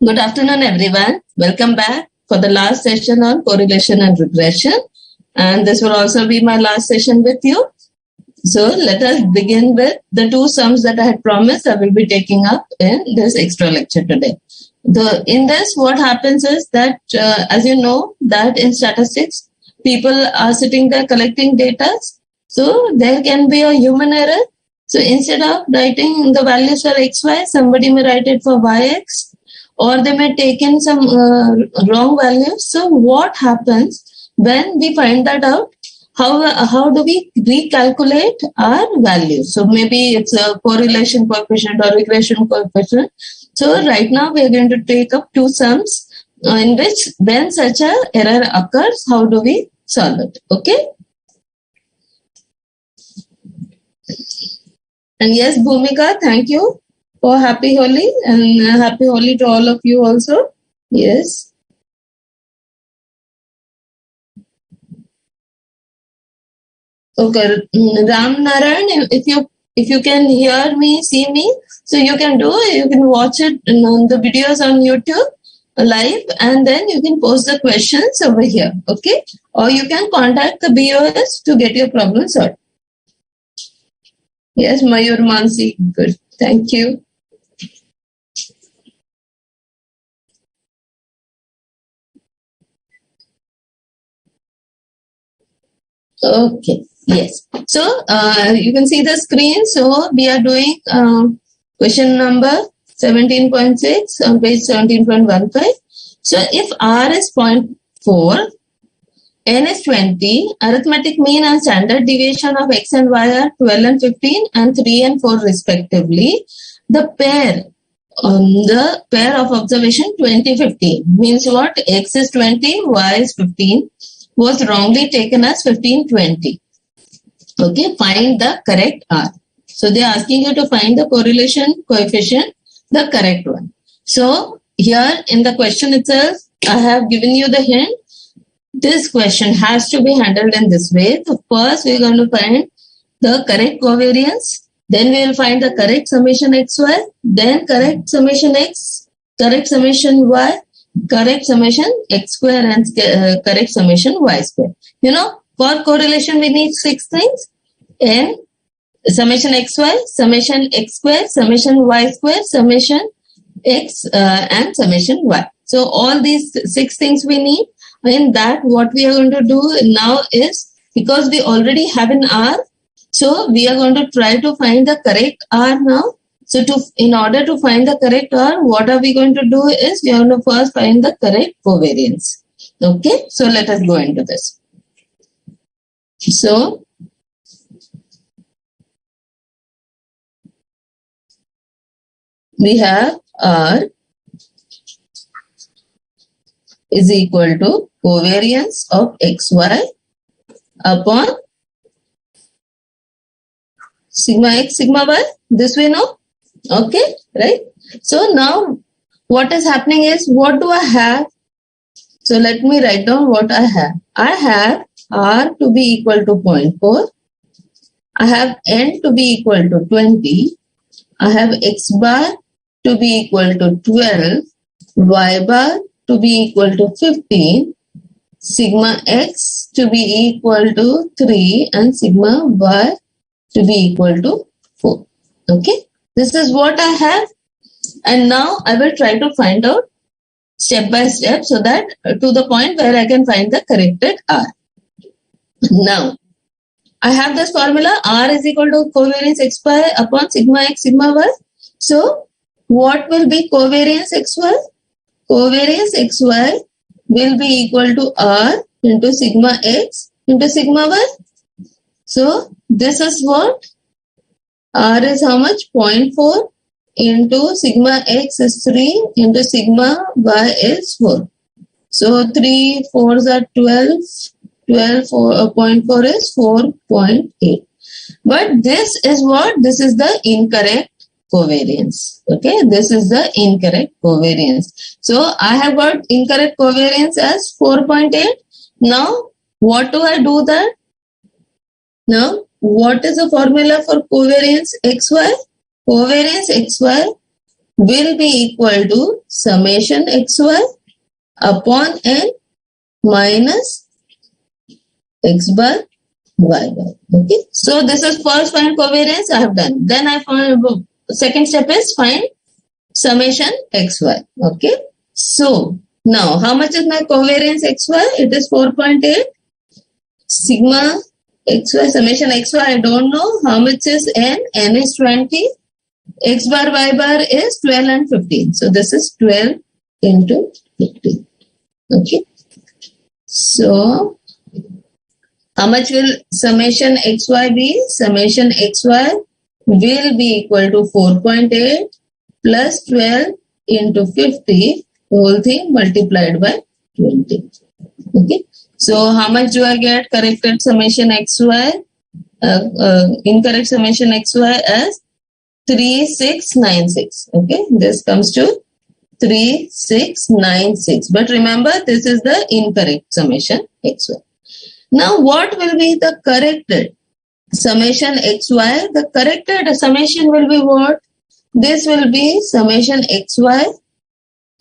Good afternoon, everyone. Welcome back for the last session on correlation and regression. And this will also be my last session with you. So let us begin with the two sums that I had promised I will be taking up in this extra lecture today. In this, what happens is that, as you know, that in statistics, people are sitting there collecting data. So there can be a human error. So instead of writing the values for xy, somebody may write it for yx, or they may take in some wrong values. So what happens when we find that out? How do we recalculate our values? So maybe it's a correlation coefficient or regression coefficient. So right now we are going to take up two sums in which when such a error occurs, how do we solve it? Okay. And yes, Bhumika, thank you for happy Holi, and happy Holi to all of you also. Yes. Okay, Ram Narayan, if you can hear me, see me, so you can watch it on the videos on YouTube live, and then you can post the questions over here, okay? Or you can contact the BOS to get your problem solved. Yes, Mayur Mansi, good. Thank you. Okay, yes. So you can see the screen. So we are doing question number 17.6 on page 17.15. So if R is 0.4, N is 20, arithmetic mean and standard deviation of X and Y are 12 and 15 and 3 and 4 respectively. The pair of observation 20-15 means what? X is 20, Y is 15 was wrongly taken as 15-20. Okay, find the correct R. So they are asking you to find the correlation coefficient, the correct one. So here in the question itself, I have given you the hint. This question has to be handled in this way. So first we are going to find the correct covariance. Then we will find the correct summation xy. Then correct summation x, correct summation y, correct summation x square, and correct summation y square. You know, for correlation we need 6 things. N, summation xy, summation x square, summation y square, summation x, and summation y. So all these 6 things we need. In that, what we are going to do now is, because we already have an R, so we are going to try to find the correct R now. So in order to find the correct R, what are we going to do is, we are going to first find the correct covariance. Okay, so let us go into this. So we have R is equal to covariance of xy upon sigma x, sigma y. This we know. Okay, right? So now what is happening is, what do I have? So let me write down what I have. I have R to be equal to 0.4. I have N to be equal to 20. I have X bar to be equal to 12. Y bar to be equal to 15. Sigma x to be equal to 3 and sigma y to be equal to 4. Okay, this is what I have, and now I will try to find out step by step, so that to the point where I can find the corrected R. Now I have this formula, R is equal to covariance xy upon sigma x, sigma y. So what will be covariance xy? Covariance xy will be equal to R into sigma x into sigma y. So this is what? R is how much? 0.4 into sigma x is 3 into sigma y is 4. So 3 4s are 12. 0.4 is 4.8. But this is what? This is the incorrect covariance. Okay, this is the incorrect covariance. So I have got incorrect covariance as 4.8. Now what do I do that? Now what is the formula for covariance xy? Covariance xy will be equal to summation xy upon n minus x bar y bar. Okay. So this is first find covariance I have done. Then I found second step is find summation xy. Okay. So now how much is my covariance xy? It is 4.8. Sigma xy summation xy I don't know. How much is n? N is 20. X bar y bar is 12 and 15. So this is 12 into 15. Okay. So how much will summation xy be? Summation xy will be equal to 4.8 plus 12 into 50, whole thing multiplied by 20. Okay. So how much do I get? Corrected summation xy, incorrect summation xy as 3696. Okay. This comes to 3696. But remember, this is the incorrect summation xy. Now, what will be the corrected summation xy? The corrected summation will be what? This will be summation xy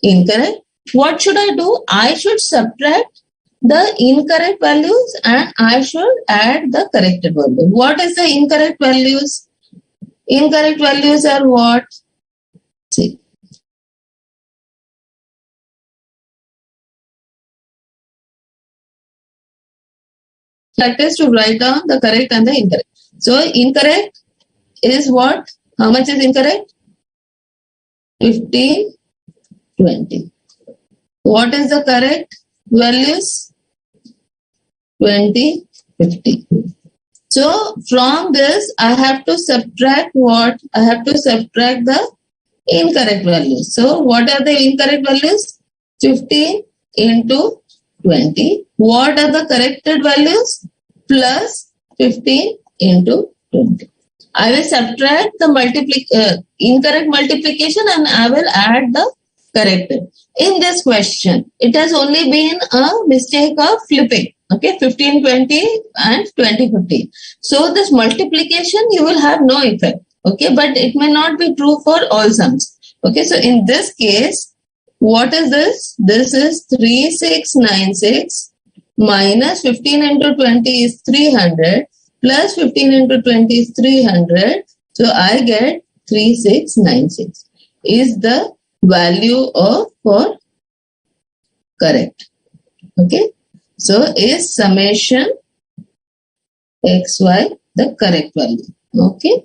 incorrect. What should I do? I should subtract the incorrect values and I should add the corrected value. What is the incorrect values? Incorrect values are what? See. Practice to write down the correct and the incorrect. So incorrect is what? How much is incorrect? 15, 20. What is the correct values? 20, 50. So from this I have to subtract what? I have to subtract the incorrect values. So what are the incorrect values? 15 into 20. What are the corrected values? Plus 15 into 20. I will subtract the incorrect multiplication and I will add the corrected. In this question, it has only been a mistake of flipping. Okay, 15, 20 and 20, 15. So this multiplication, you will have no effect. Okay, but it may not be true for all sums. Okay, so in this case, what is this? This is 3696 minus 15 into 20 is 300 plus 15 into 20 is 300. So I get 3696 is the value of for correct. Okay. So is summation xy the correct value. Okay.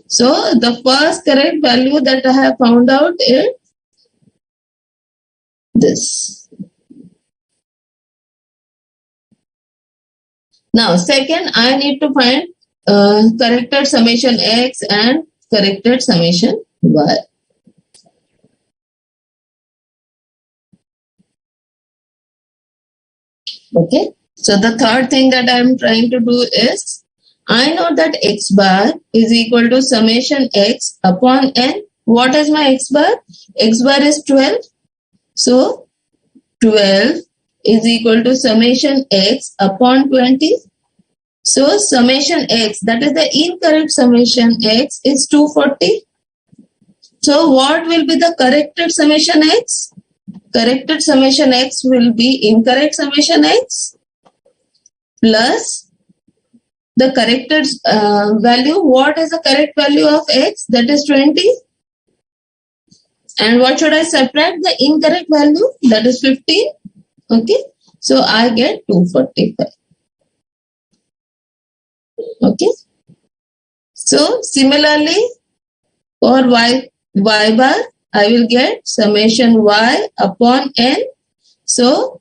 So the first correct value that I have found out is this. Now second I need to find corrected summation x and corrected summation y. Okay. So the third thing that I am trying to do is I know that x bar is equal to summation x upon n. What is my x bar? X bar is 12. So 12 is equal to summation x upon 20. So summation x, that is the incorrect summation x, is 240. So what will be the corrected summation x? Corrected summation x will be incorrect summation x plus the corrected value. What is the correct value of x? That is 20. And what should I subtract? The incorrect value, that is 15. Okay. So I get 245. Okay. So similarly for y bar, I will get summation y upon n. So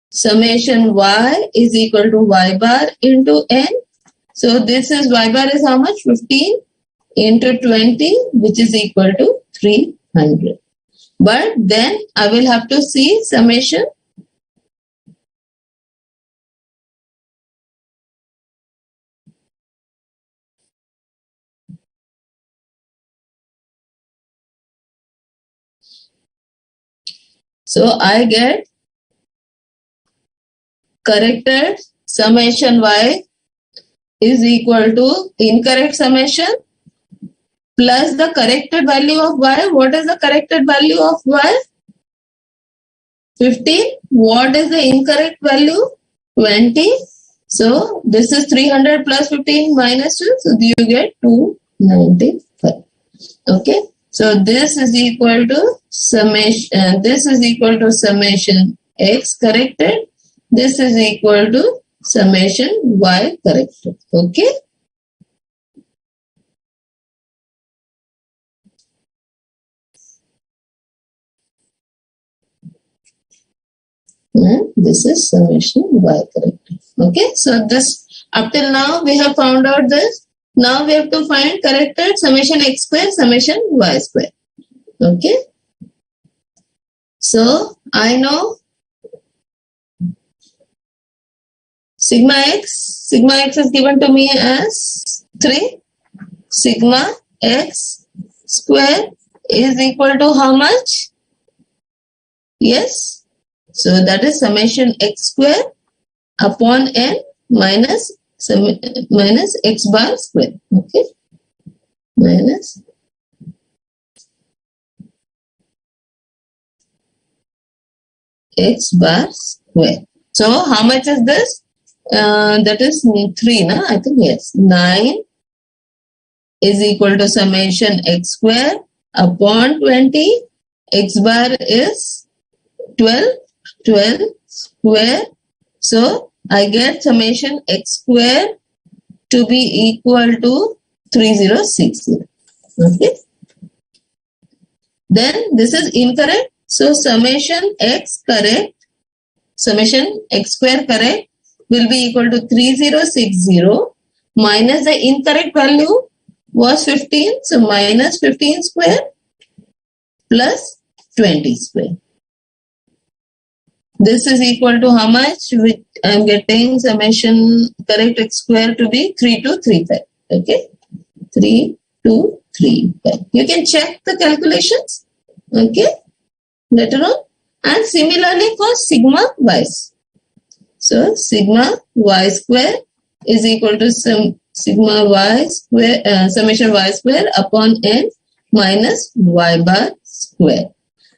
summation y is equal to y bar into n. So this is y bar is how much? 15 into 20, which is equal to 300. But then I will have to see summation. So I get corrected summation y is equal to incorrect summation plus the corrected value of y. What is the corrected value of y? 15. What is the incorrect value? 20. So this is 300 plus 15 minus 2. So you get 295. Okay. So this is equal to summation. This is equal to summation x corrected. This is equal to summation y corrected. Okay. And this is summation y corrected. Okay. So this up till now we have found out this. Now we have to find corrected summation x square, summation y square. Okay. So I know sigma x is given to me as 3. Sigma x square is equal to how much? Yes. So that is summation x square upon n minus x bar square. Okay. Minus x bar square. So how much is this? That is 3, na? I think yes. 9 is equal to summation x square upon 20. X bar is 12 square. So I get summation x square to be equal to 3060. Okay. Then this is incorrect. So summation x correct, summation x square correct will be equal to 3060 minus the incorrect value was 15. So minus 15 square plus 20 square. This is equal to how much? Which I am getting summation correct x square to be 3235. Okay. 3235. You can check the calculations. Okay. Later on. And similarly for sigma y. So sigma y square is equal to sigma y square, summation y square upon n minus y bar square.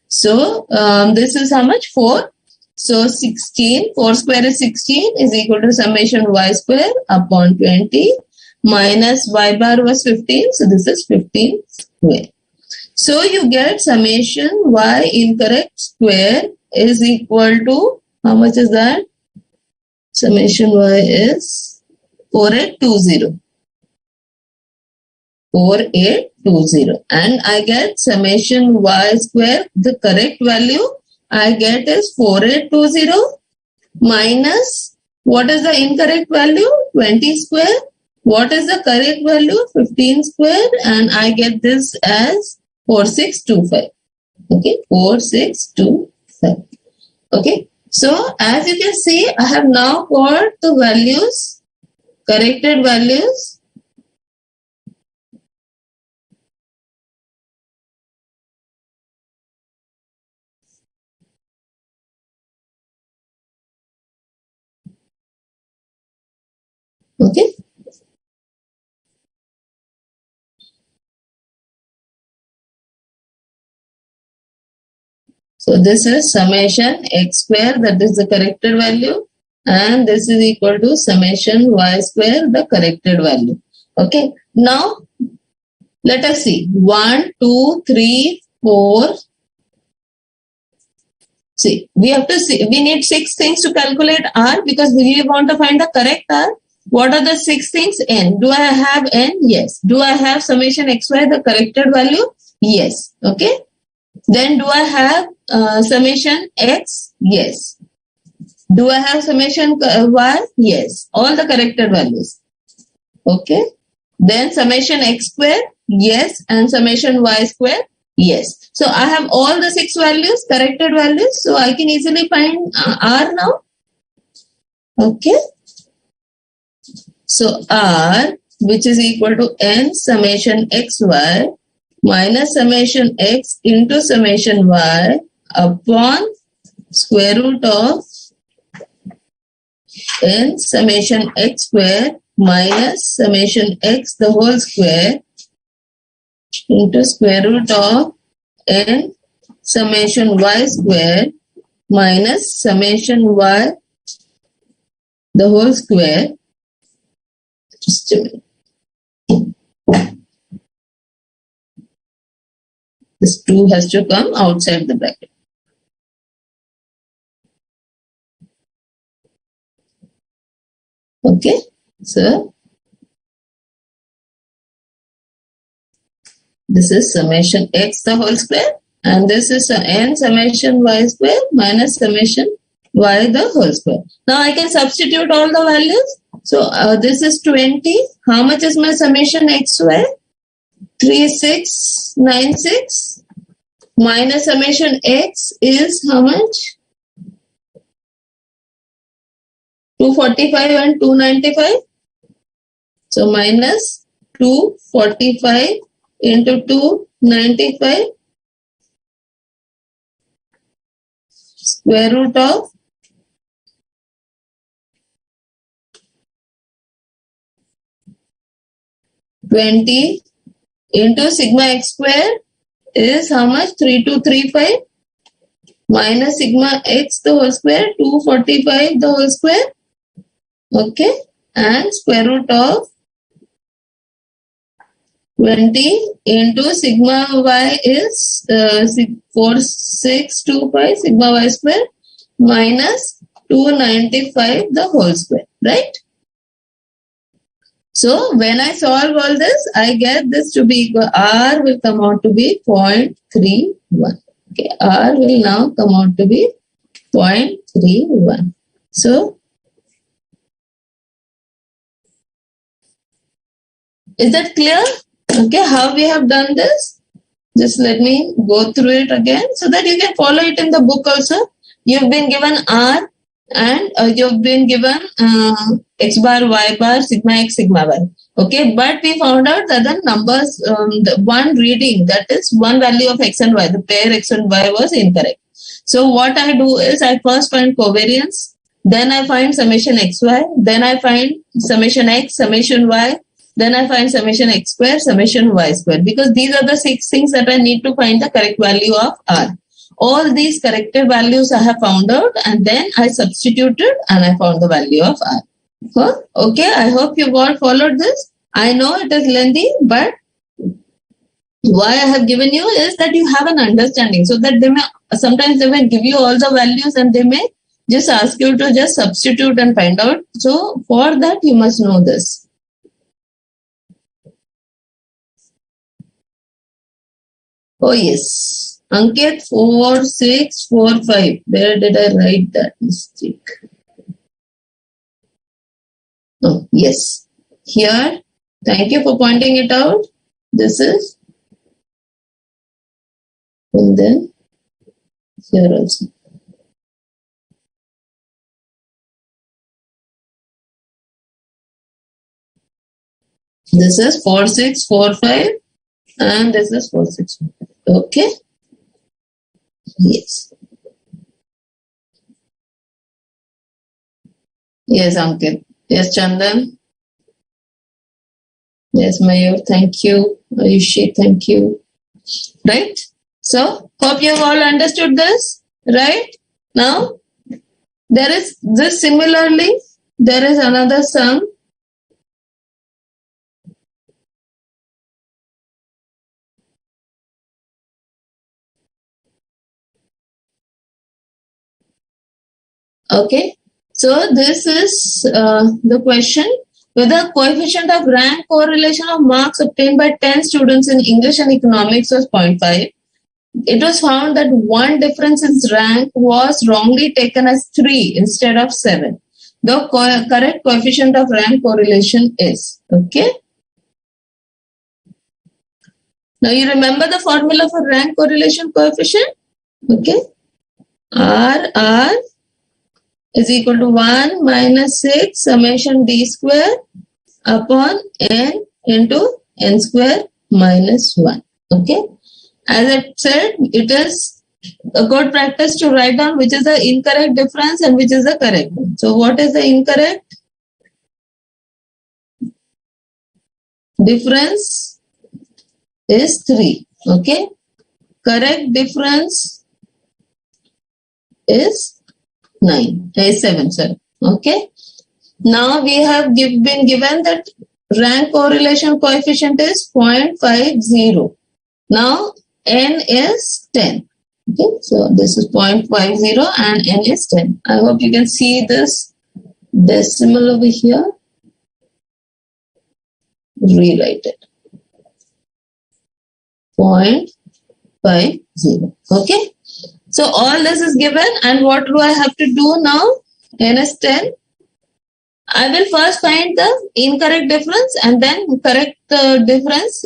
So this is how much? 4. So 16, 4 square is 16 is equal to summation y square upon 20 minus y bar was 15. So this is 15 square. So you get summation y incorrect square is equal to, how much is that? Summation y is 4820. 4820. And I get summation y square, the correct value I get is 4820 minus, what is the incorrect value? 20 square. What is the correct value? 15 square. And I get this as 4625. Okay, 4625. Okay, so as you can see, I have now got the values, corrected values. Okay. So this is summation x square, that is the corrected value, and this is equal to summation y square, the corrected value. Okay. Now let us see. 1, 2, 3, 4. See, we have to see. We need 6 things to calculate R because we want to find the correct R. What are the 6 things? N. Do I have N? Yes. Do I have summation xy, the corrected value? Yes. Okay. Then do I have summation x? Yes. Do I have summation y? Yes. All the corrected values. Okay. Then summation x square? Yes. And summation y square? Yes. So I have all the 6 values, corrected values. So I can easily find R now. Okay. So R, which is equal to n summation xy minus summation x into summation y upon square root of n summation x square minus summation x the whole square into square root of n summation y square minus summation y the whole square. Just a minute. This 2 has to come outside the bracket. Okay, so this is summation x the whole square, and this is n summation y square minus summation y the whole square. Now I can substitute all the values. So this is 20. How much is my summation xy? 3696 minus summation x is how much? 245 and 295. So minus 245 into 295 square root of 20 into sigma x square is how much? 3235 minus sigma x the whole square 245 the whole square. Okay, and square root of 20 into sigma y is 4625 sigma y square minus 295 the whole square, right? So when I solve all this, I get this to be equal, R will come out to be 0.31. Okay, R will now come out to be 0.31. So is that clear? Okay, how we have done this? Just let me go through it again so that you can follow it in the book also. You've been given R and you've been given x bar, y bar, sigma x, sigma y. Okay, but we found out that the numbers, the one reading, that is one value of x and y, the pair x and y was incorrect. So what I do is I first find covariance, then I find summation xy, then I find summation x, summation y, then I find summation x square, summation y square, because these are the 6 things that I need to find the correct value of R. All these corrected values I have found out, and then I substituted and I found the value of R. Huh? Okay, I hope you've all followed this. I know it is lengthy, but why I have given you is that you have an understanding, so that sometimes they may give you all the values and they may just ask you to just substitute and find out. So for that you must know this. Oh yes, Ankit 4645. Where did I write that mistake? Oh yes, here. Thank you for pointing it out. This is, and then here also. This is 4645 and this is 4645. Okay. Yes. Yes, Ankit. Yes, Chandan. Yes, Mayur. Thank you. Ayushi, thank you. Right? So, hope you have all understood this. Right? Now, there is this similarly, there is another sum. Okay, so this is the question, whether coefficient of rank correlation of marks obtained by 10 students in English and economics was 0.5. It was found that one difference in rank was wrongly taken as 3 instead of 7. The correct coefficient of rank correlation is, okay. Now you remember the formula for rank correlation coefficient, okay. R is equal to 1 minus 6 summation d square upon n into n square minus 1. Okay. As I said, it is a good practice to write down which is the incorrect difference and which is the correct one. So what is the incorrect difference? is 3. Okay. Correct difference is 7. Sorry. Okay. Now we have been given that rank correlation coefficient is 0.50. Now n is 10. Okay, so this is 0.50 and n is 10. I hope you can see this decimal over here. Rewrite it. 0.50. Okay. So all this is given, and what do I have to do now? N is 10. I will first find the incorrect difference and then correct the difference,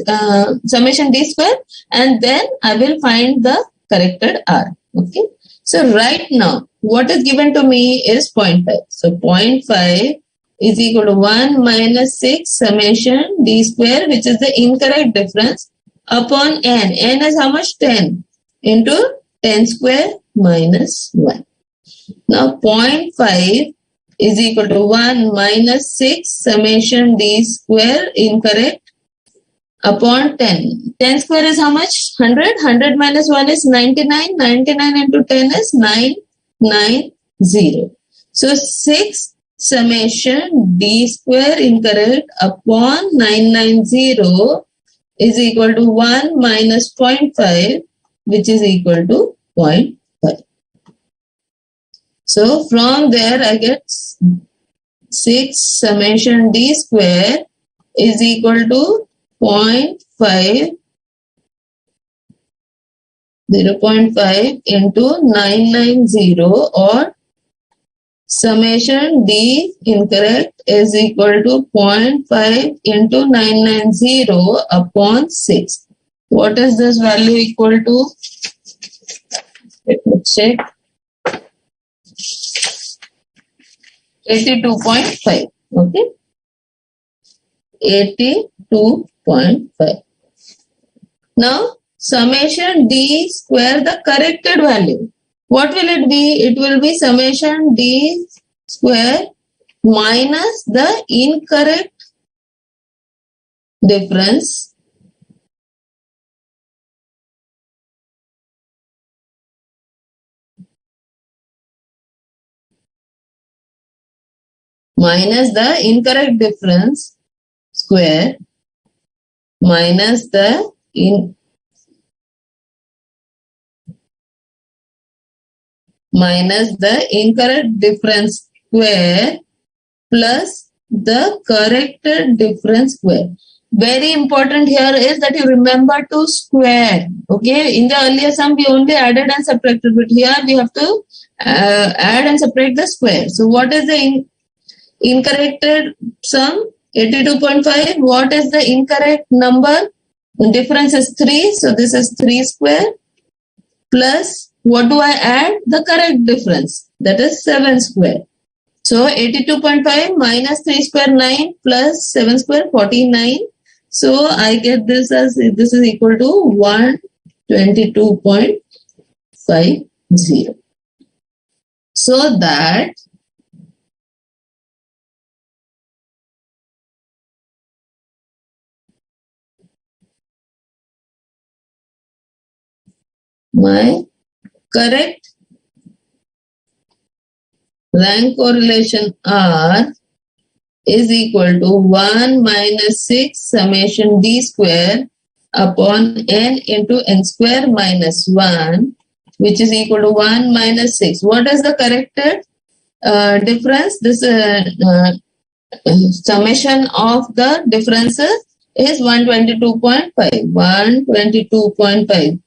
summation d square, and then I will find the corrected r. Okay. So right now, what is given to me is 0.5. So 0.5 is equal to 1 minus 6 summation d square, which is the incorrect difference, upon n. N is how much? 10 into 10 square minus 1. Now 0.5 is equal to 1 minus 6 summation d square incorrect upon 10. 10 square is how much? 100. 100 minus 1 is 99. 99 into 10 is 990. So 6 summation d square incorrect upon 990 is equal to 1 minus 0.5, which is equal to 0.5. So from there I get 6 summation d square is equal to 0.5 into 990, or summation d incorrect is equal to 0.5 into 990 upon 6. What is this value equal to? Let me check. 82.5. Okay. 82.5. Now, summation d square, the corrected value. What will it be? It will be summation d square minus the incorrect difference square minus the incorrect difference square plus the corrected difference square. Very important here is that you remember to square. Okay, in the earlier sum we only added and subtracted, but here we have to add and subtract the square. So what is the incorrected sum? 82.5. What is the incorrect number? The difference is 3. So this is 3 square plus, what do I add? The correct difference. That is 7 square. So 82.5 minus 3 square 9 plus 7 square 49. So I get this as, this is equal to 122.50. So that my correct rank correlation R is equal to 1 minus 6 summation d square upon n into n square minus 1, which is equal to 1 minus 6. What is the corrected difference? This summation of the differences is 122.5. 122.5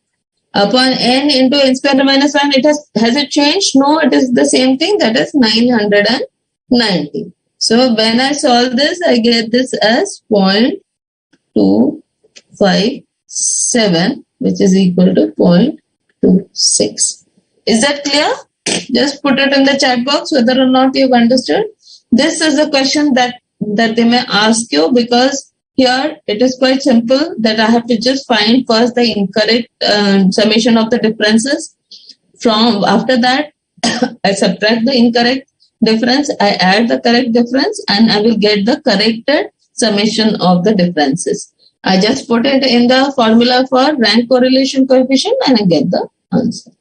upon n into n square minus 1. It has it changed? No, it is the same thing, that is 990. So when I solve this, I get this as 0.257, which is equal to 0.26. Is that clear? Just put it in the chat box whether or not you've understood. This is a question that they may ask you, because here it is quite simple that I have to just find first the incorrect summation of the differences. From after that, I subtract the incorrect difference, I add the correct difference, and I will get the corrected summation of the differences. I just put it in the formula for rank correlation coefficient and I get the answer.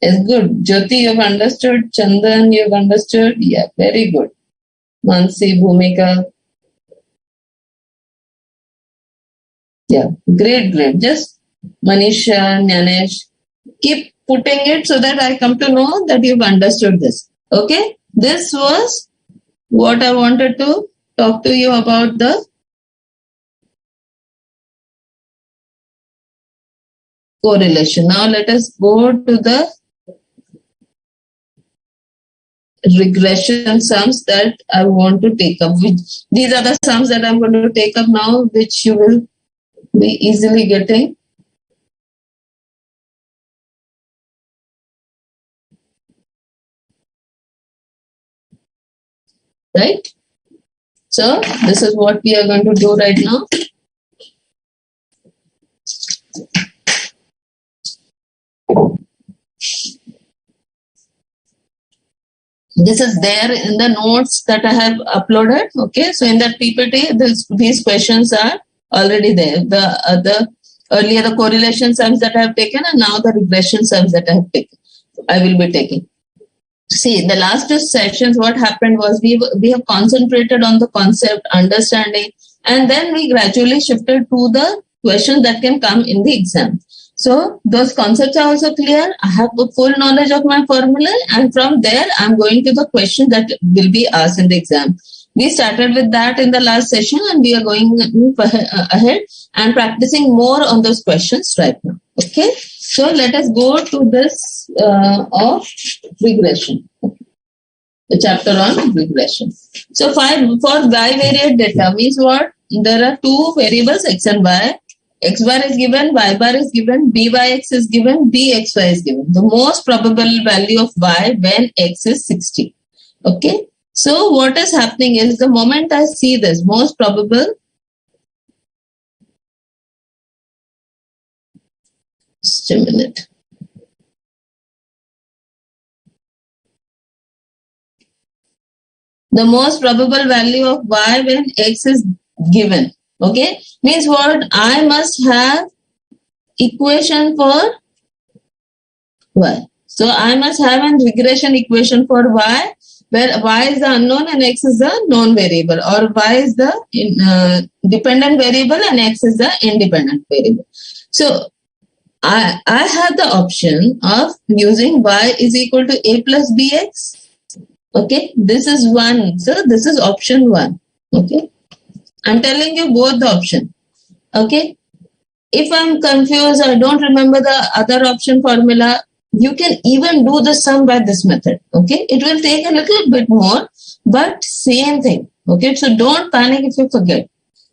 It's good. Jyoti, you've understood. Chandan, you've understood. Yeah, very good. Mansi, Bhumika. Yeah, great, great. Just Manisha, Nyanesh, keep putting it so that I come to know that you've understood this. Okay? This was what I wanted to talk to you about the correlation. Now let us go to the regression sums that I want to take up. These are the sums that I'm going to take up now, which you will be easily getting. Right? So this is what we are going to do right now. This is there in the notes that I have uploaded. Okay, so in that PPT, these questions are already there. The earlier the correlation sums that I have taken, and now the regression sums that I have taken. I will be taking. See, the last two sessions, what happened was we have concentrated on the concept, understanding, and then we gradually shifted to the questions that can come in the exam. So those concepts are also clear. I have a full knowledge of my formula, and from there I'm going to the question that will be asked in the exam. We started with that in the last session, and we are going ahead and practicing more on those questions right now. Okay, so let us go to this of regression. The chapter on regression. So for bivariate data means what? There are two variables x and y. X bar is given, y bar is given, byx is given, bxy is given. The most probable value of y when x is 60. Okay. So what is happening is the moment I see this most probable, just a minute. The most probable value of y when x is given. Okay. Means what? I must have equation for y. So I must have a regression equation for y, where y is the unknown and x is the known variable, or y is the dependent variable and x is the independent variable. So I have the option of using y is equal to a plus bx. Okay, this is one. So this is option one. Okay, I'm telling you both the option. Okay, if I'm confused, I don't remember the other option formula, you can even do the sum by this method. Okay, it will take a little bit more, but same thing. Okay, so don't panic if you forget.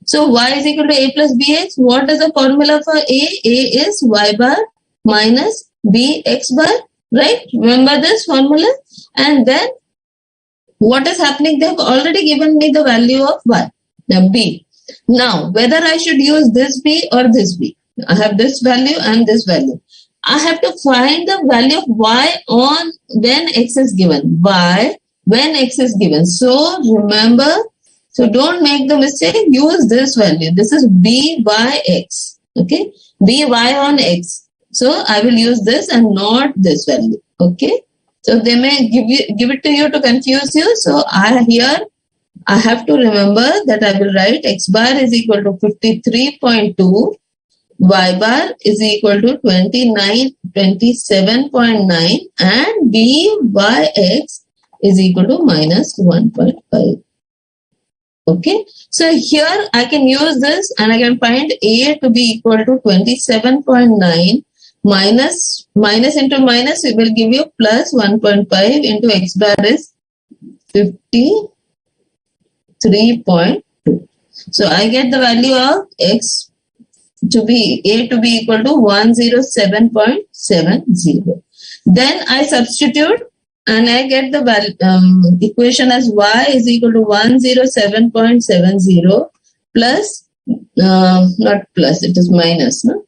So y is equal to a plus bx. What is the formula for a? A is y bar minus bx bar. Right? Remember this formula? And then what is happening? They have already given me the value of y. Now b. Now, whether I should use this b or this b. I have this value and this value. I have to find the value of y on when x is given. Y when x is given. So remember, so don't make the mistake, use this value. This is byx. Okay, by on x. So I will use this and not this value. Okay, so they may give it to you to confuse you. So I have to remember that I will write x bar is equal to 53.2, y bar is equal to 27.9, and byx is equal to minus 1.5. Okay, so here I can use this and I can find a to be equal to 27.9 minus into minus, it will give you plus 1.5 into x bar is 53.2. So I get the value of x to be a to be equal to 107.70. Then I substitute and I get the equation as y is equal to 107.70 plus, not plus, it is minus, no?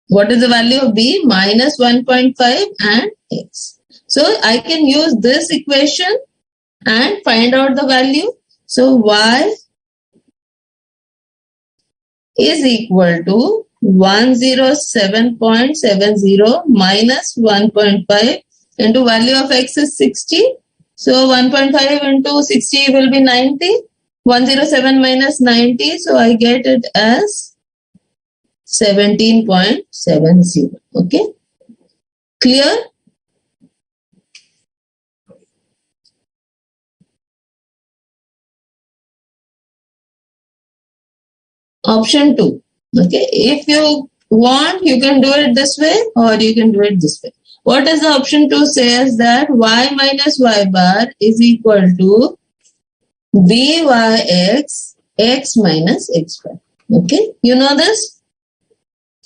What is the value of b? Minus 1.5 and x. So I can use this equation and find out the value. So y is equal to 107.70 minus 1.5 into value of x is 60. So 1.5 into 60 will be 90. 107 minus 90. So I get it as 17.70. Okay. Clear? Option 2. Okay. If you want, you can do it this way or you can do it this way. What does the option 2 says? That y minus y bar is equal to byx x minus x bar. Okay. You know this?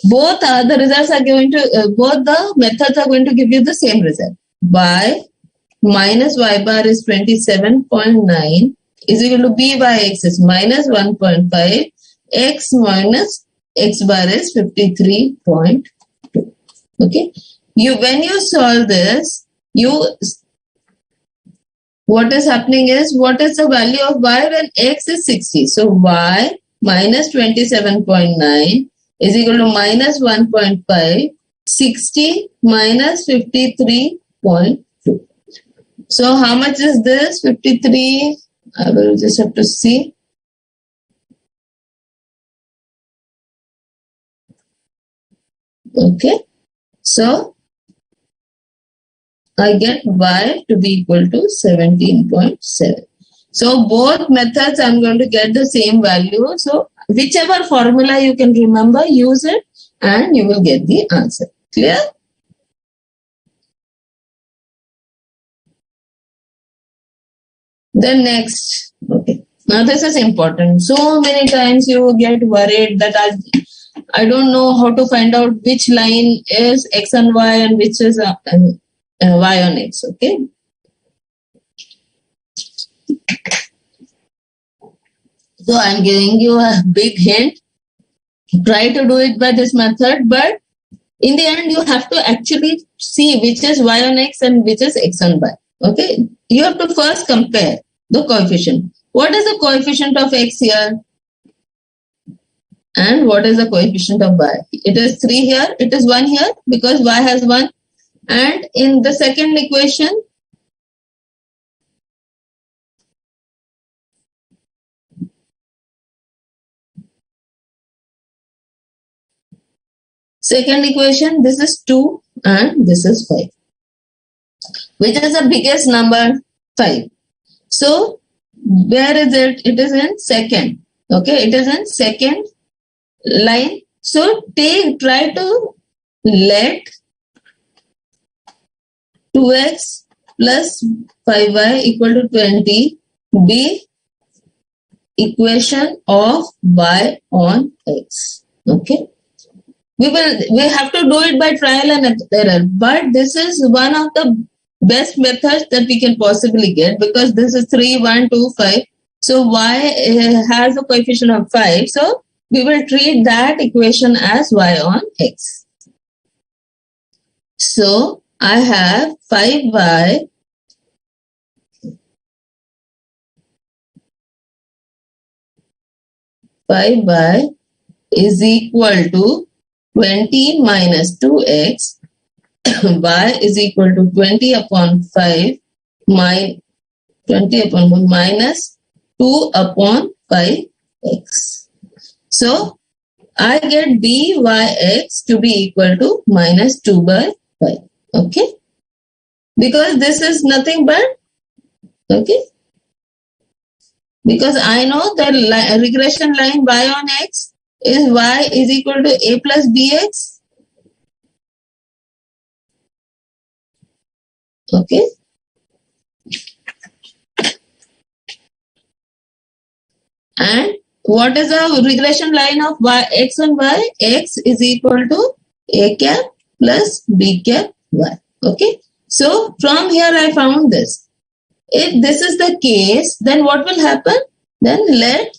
Both are the results are going to, both the methods are going to give you the same result. Y minus y bar is 27.9 is equal to b by x is minus 1.5. X minus x bar is 53.2. Okay. When you solve this, what is happening is, what is the value of y when x is 60? So y minus 27.9 is equal to minus 1.5. 60 minus 53.2. So how much is this? 53. I will just have to see. Okay. So I get y to be equal to 17.7. So both methods I'm going to get the same value. So whichever formula you can remember, use it and you will get the answer. Clear? Then next, okay. Now this is important. So many times you get worried that I don't know how to find out which line is x and y and which is y on x. Okay. So I'm giving you a big hint. Try to do it by this method, but in the end you have to actually see which is y on x and which is x on y. Okay. You have to first compare the coefficient. What is the coefficient of x here? And what is the coefficient of y? It is 3 here. It is 1 here because y has 1. And in the second equation, this is 2 and this is 5. Which is the biggest number? 5. So where is it? It is in second. Okay, it is in second line. So try to let 2x plus 5y equal to 20 be equation of y on x. Okay. We have to do it by trial and error, but this is one of the best methods that we can possibly get because this is 3, 1, 2, 5. So y has a coefficient of 5. So we will treat that equation as y on x. So I have 5y is equal to 20 minus 2x. Y is equal to 20 upon 5 20 upon 1 minus 2 upon 5x. So I get byx to be equal to minus 2 by 5. Okay. Because this is nothing but, okay. Because I know the regression line y on x is y is equal to a plus bx. Okay. And what is the regression line of y, x and y? X is equal to a cap plus b cap y. Okay. So from here I found this. If this is the case, then what will happen? Then let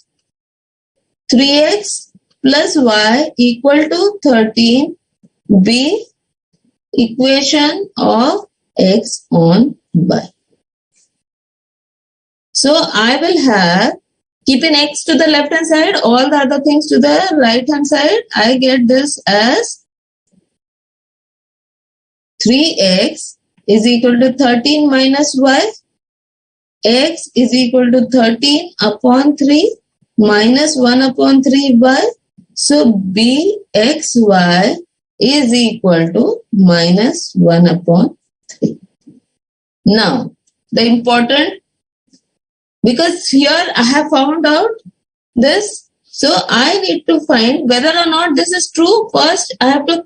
3x plus y equal to 13 be equation of x on y. So I will have, keeping x to the left hand side, all the other things to the right hand side. I get this as 3x is equal to 13 minus y. X is equal to 13 upon 3 minus 1 upon 3y. So bxy is equal to minus 1 upon 3. Now, the important, because here I have found out this, so I need to find whether or not this is true. First, I have to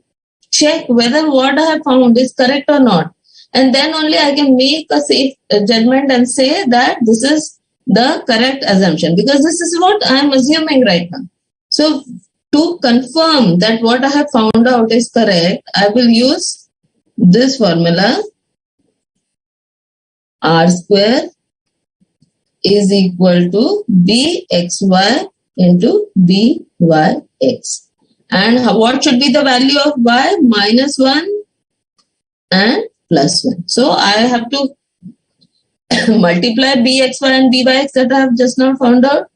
check whether what I have found is correct or not. And then only I can make a safe judgment and say that this is the correct assumption, because this is what I am assuming right now. So to confirm that what I have found out is correct, I will use this formula. R square is equal to bxy into byx. And what should be the value of y? Minus 1 and plus 1. So I have to multiply bxy and byx that I have just now found out,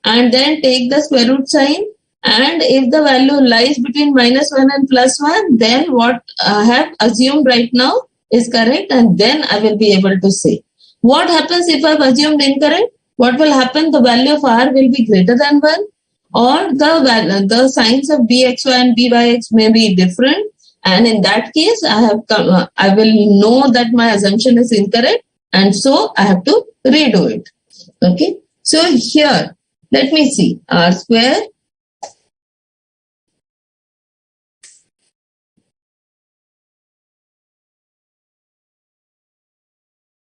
and then take the square root sign. And if the value lies between minus 1 and plus 1, then what I have assumed right now is correct, and then I will be able to say. What happens if I have assumed incorrect? What will happen? The value of r will be greater than 1, or the signs of bxy and byx may be different, and in that case I will know that my assumption is incorrect, and so I have to redo it. Okay, so here let me see. R square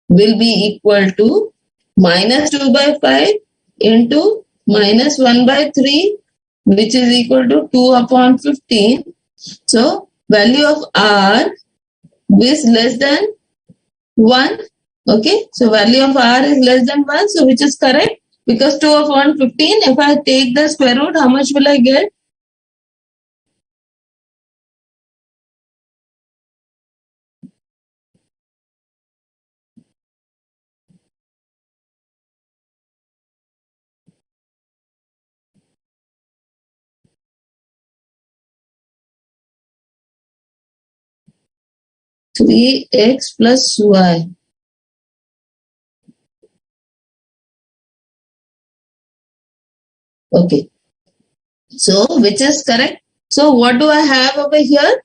will be equal to minus 2 by 5 into minus 1 by 3, which is equal to 2 upon 15. So value of r is less than 1. Okay, so value of r is less than 1, so which is correct, because 2 upon 15, if I take the square root, how much will I get? Three x plus y. Okay, so which is correct? So what do I have over here?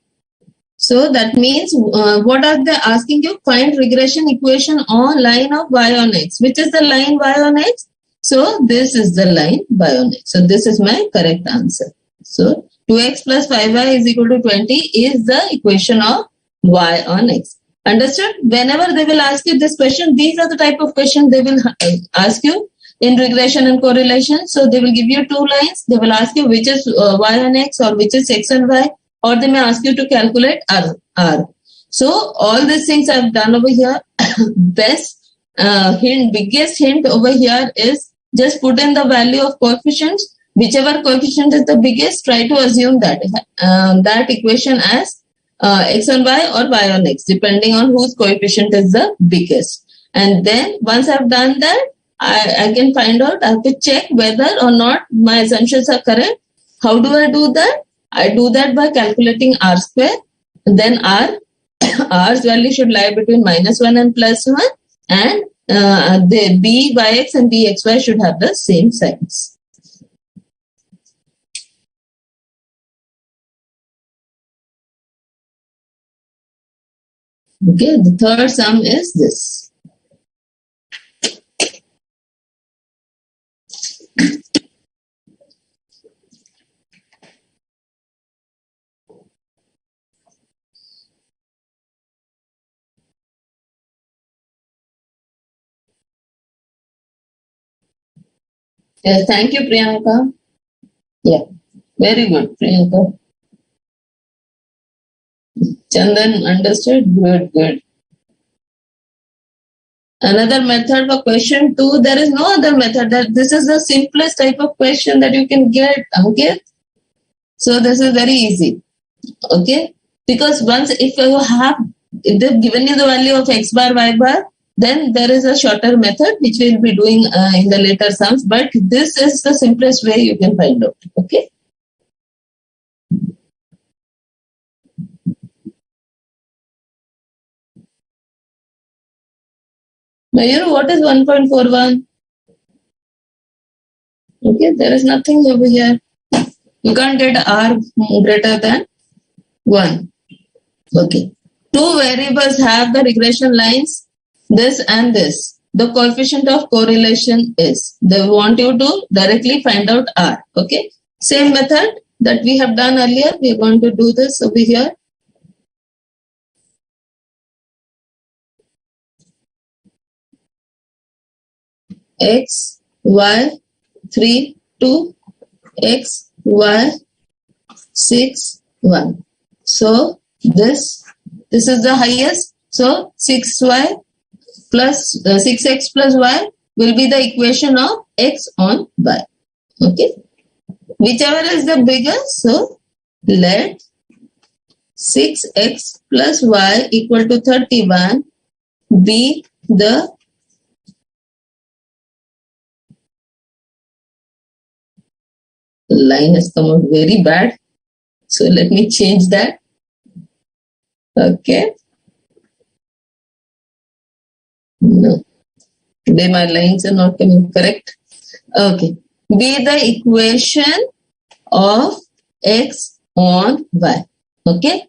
So that means what are they asking you? Find regression equation on line of y on x. Which is the line y on x? So this is the line y on x. So this is my correct answer. So 2x plus 5y is equal to 20 is the equation of y on x. Understood? Whenever they will ask you this question, these are the type of questions they will ask you in regression and correlation. So they will give you two lines. They will ask you which is y on x or which is x and y, or they may ask you to calculate r. So all these things I've done over here. Biggest hint over here is just put in the value of coefficients. Whichever coefficient is the biggest, try to assume that that equation as x on y or y on x, depending on whose coefficient is the biggest. And then once I've done that, I can find out, I have to check whether or not my assumptions are correct. How do I do that? I do that by calculating r square. And then r's value should lie between minus 1 and plus 1. And the byx and bxy should have the same signs. Okay, the third sum is this. Yes, thank you, Priyanka. Yeah, very good, Priyanka. Chandan understood? Good. Another method for question 2, there is no other method. This is the simplest type of question that you can get, Ankit. So this is very easy. Okay. Because once if they've given you the value of x bar, y bar, then there is a shorter method which we'll be doing in the later sums. But this is the simplest way you can find out. Okay. Mayur, what is 1.41? Okay, there is nothing over here. You can't get r greater than 1. Okay. Two variables have the regression lines, this and this. The coefficient of correlation is. They want you to directly find out r. Okay. Same method that we have done earlier. We are going to do this over here. X, Y, 3, 2, X, Y, 6, 1. So this is the highest. So 6y plus 6x plus y will be the equation of x on y. Okay. Whichever is the bigger. So let 6x plus y equal to 31 be the line has come out very bad. So let me change that. Okay. No. Today my lines are not coming correct. Okay. Be the equation of x on y. Okay.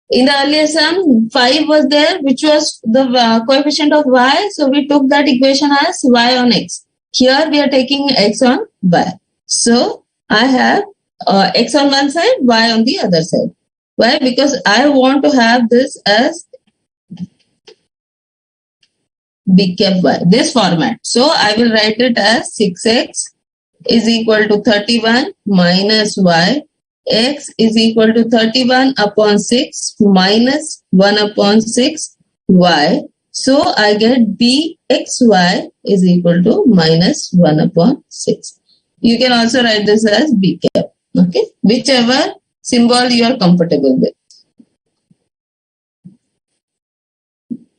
In the earlier sum, 5 was there, which was the coefficient of y. So we took that equation as y on x. Here we are taking x on y. So I have x on one side, y on the other side. Why? Because I want to have this as b cap y, this format. So I will write it as 6x is equal to 31 minus y. X is equal to 31 upon 6 minus 1 upon 6 y. So I get bxy is equal to minus 1 upon 6. You can also write this as b cap. Okay, whichever symbol you are comfortable with.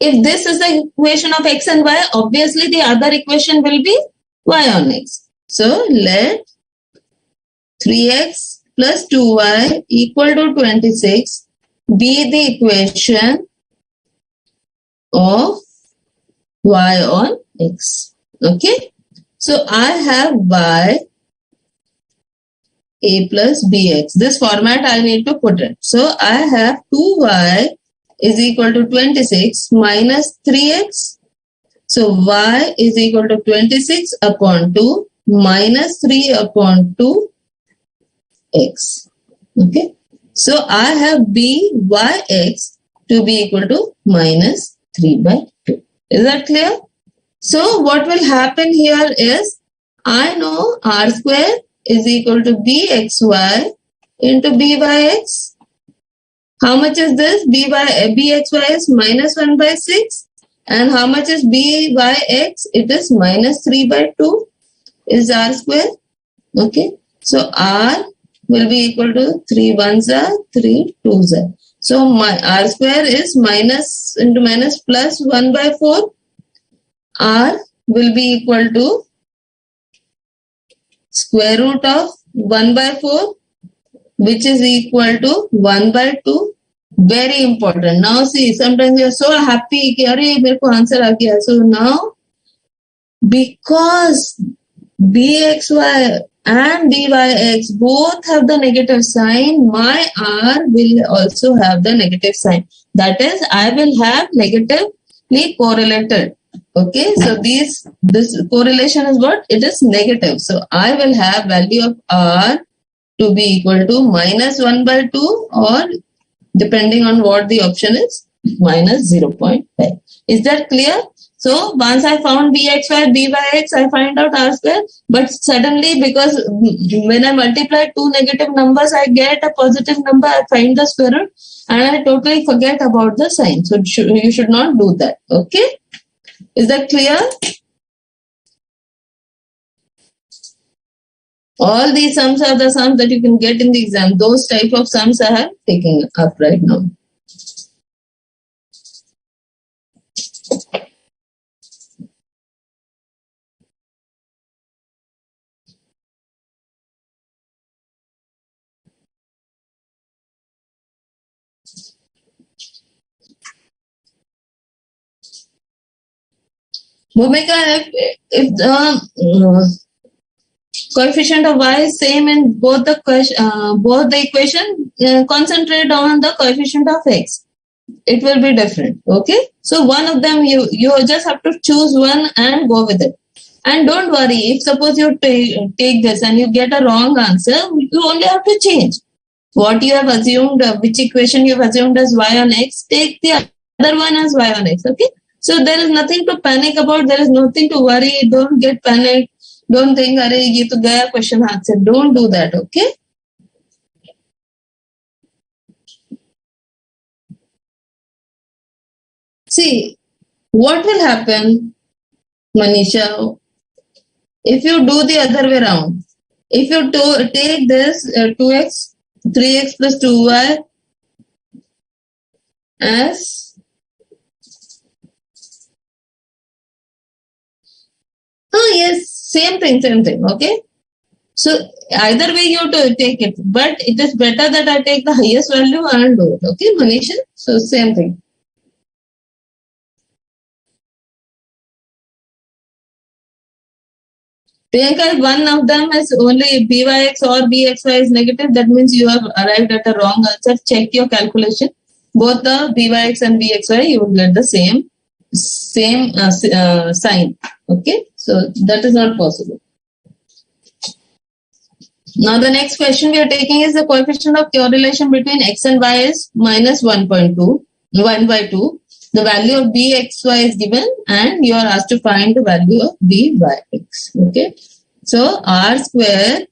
If this is the equation of x and y, obviously the other equation will be y on x. So let 3x plus 2y equal to 26 be the equation of y on x. Okay. So I have y a plus bx. This format I need to put it. So I have 2y is equal to 26 minus 3x. So y is equal to 26 upon 2 minus 3 upon 2 x. Okay. So I have byx to be equal to minus 3 by 2. Is that clear? So what will happen here is I know r square is equal to bxy into byx. How much is this? Bxy is minus 1 by 6. And how much is byx? It is minus 3 by 2 is r square. Okay. So r will be equal to 3 ones are 3 twos are. So my r square is minus into minus plus 1 by 4. R will be equal to square root of 1 by 4, which is equal to 1 by 2. Very important. Now see, sometimes you are so happy कि अरे मेरे को answer आ गया. So now, because bxy and byx both have the negative sign, my r will also have the negative sign. That is, I will have negatively correlated. Okay, so this correlation is what? It is negative. So I will have value of r to be equal to minus 1 by 2 or depending on what the option is, minus 0.5. Is that clear? So once I found bxy, byx, I find out r square. But suddenly, because when I multiply two negative numbers, I get a positive number, I find the square root and I totally forget about the sign. So you should not do that. Okay? Is that clear? All these sums are the sums that you can get in the exam. Those type of sums I have taken up right now. Bhumika, if the coefficient of y is same in both the equation, concentrate on the coefficient of x. It will be different. Okay. So one of them you just have to choose one and go with it. And don't worry, if suppose you take this and you get a wrong answer, you only have to change what you have assumed, which equation you have assumed as y on x, take the other one as y on x. Okay. So there is nothing to panic about. There is nothing to worry. Don't get panicked. Don't think, "Arey, ye to gaya question answer." Don't do that. Okay. See, what will happen, Manisha, if you do the other way around? If you take this 2x, 3x plus 2y as yes, same thing. Okay. So either way you have to take it, but it is better that I take the highest value and do it. Okay, Manisha. So same thing. Priyanka, if one of them is only byx or bxy is negative, that means you have arrived at a wrong answer. Check your calculation. Both the byx and bxy, you will get the same sign. Okay, so that is not possible. Now the next question we are taking is the coefficient of correlation between x and y is minus 1.2, 1 by 2. The value of bxy is given and you are asked to find the value of byx. Okay. So r square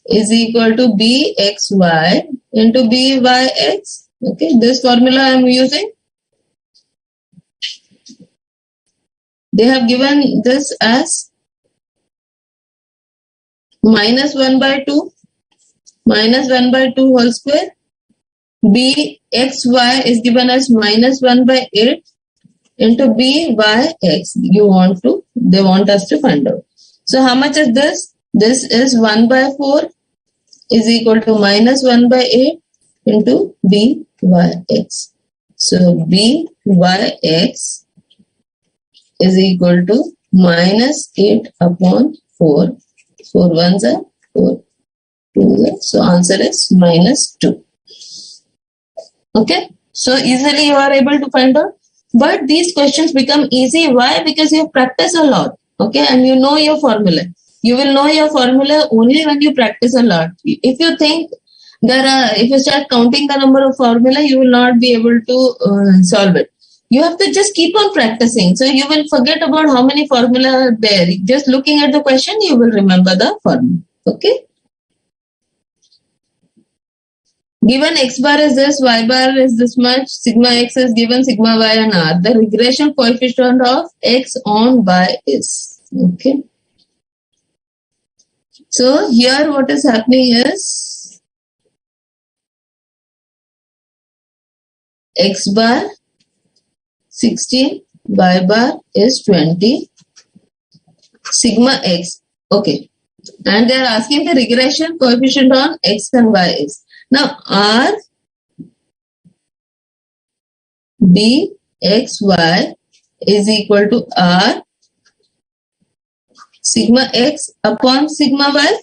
is equal to bxy into byx. Okay. This formula I am using. They have given this as minus 1 by 2 whole square. bxy is given as minus 1 by 8 into byx. They want us to find out. So how much is this? This is 1 by 4 is equal to minus 1 by 8 into byx. So byx is equal to minus 8 upon 4. 4 ones are 4. 2. So answer is minus 2. Okay. So easily you are able to find out. But these questions become easy. Why? Because you have practiced a lot. Okay. And you know your formula. You will know your formula only when you practice a lot. If you think if you start counting the number of formula, you will not be able to solve it. You have to just keep on practicing. So you will forget about how many formula are there. Just looking at the question, you will remember the formula. Okay. Given x bar is this, y bar is this much, sigma x is given, sigma y and r. The regression coefficient of x on y is. Okay. So here what is happening is x bar 16, y bar is 20, sigma x. Okay. And they are asking the regression coefficient on x and y is. Now r bxy is equal to r sigma x upon sigma y.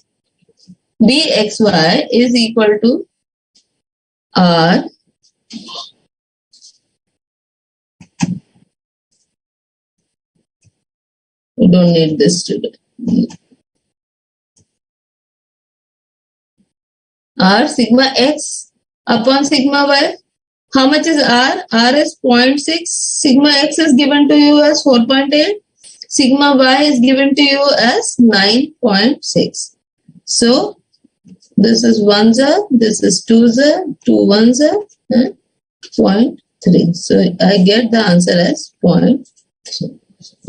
bxy is equal to r we don't need this today. R sigma x upon sigma y. How much is R? R is 0.6. Sigma x is given to you as 4.8. Sigma y is given to you as 9.6. So this is 1 0, this is 2 0, 2 1 0, and 0.3. So I get the answer as 0.3.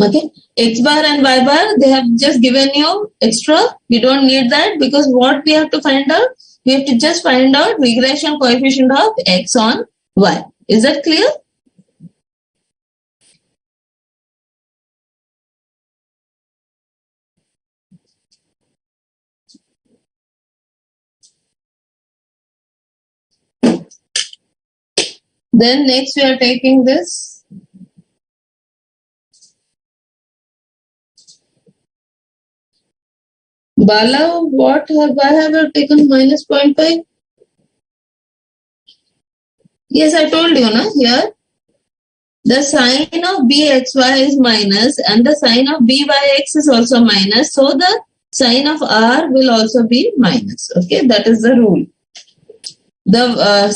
Okay, x bar and y bar, they have just given you extra. You don't need that, because what we have to find out? We have to just find out regression coefficient of x on y. Is that clear? Then next we are taking this. Bala, why have you taken minus 0.5? Yes, I told you, na, here. The sign of bxy is minus and the sign of byx is also minus. So the sign of r will also be minus. Okay, that is the rule. The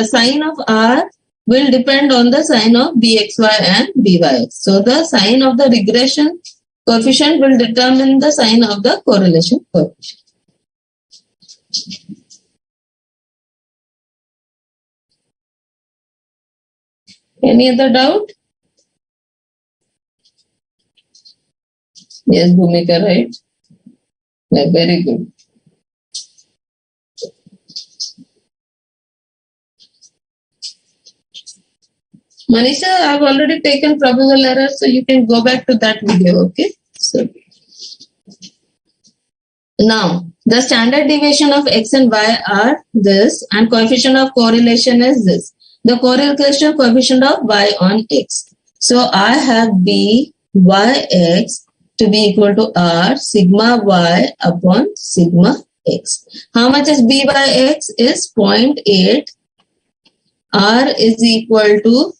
sign of r will depend on the sign of bxy and byx. So the sign of the regression coefficient will determine the sign of the correlation coefficient. Any other doubt? Yes, Bhumika, right? Yeah, very good. Manisha, I've already taken probable error, so you can go back to that video, okay? So now the standard deviation of x and y are this, and coefficient of correlation is this. The correlation coefficient of y on x. So I have b yx to be equal to r sigma y upon sigma x. How much is b by x? Is 0.8. R is equal to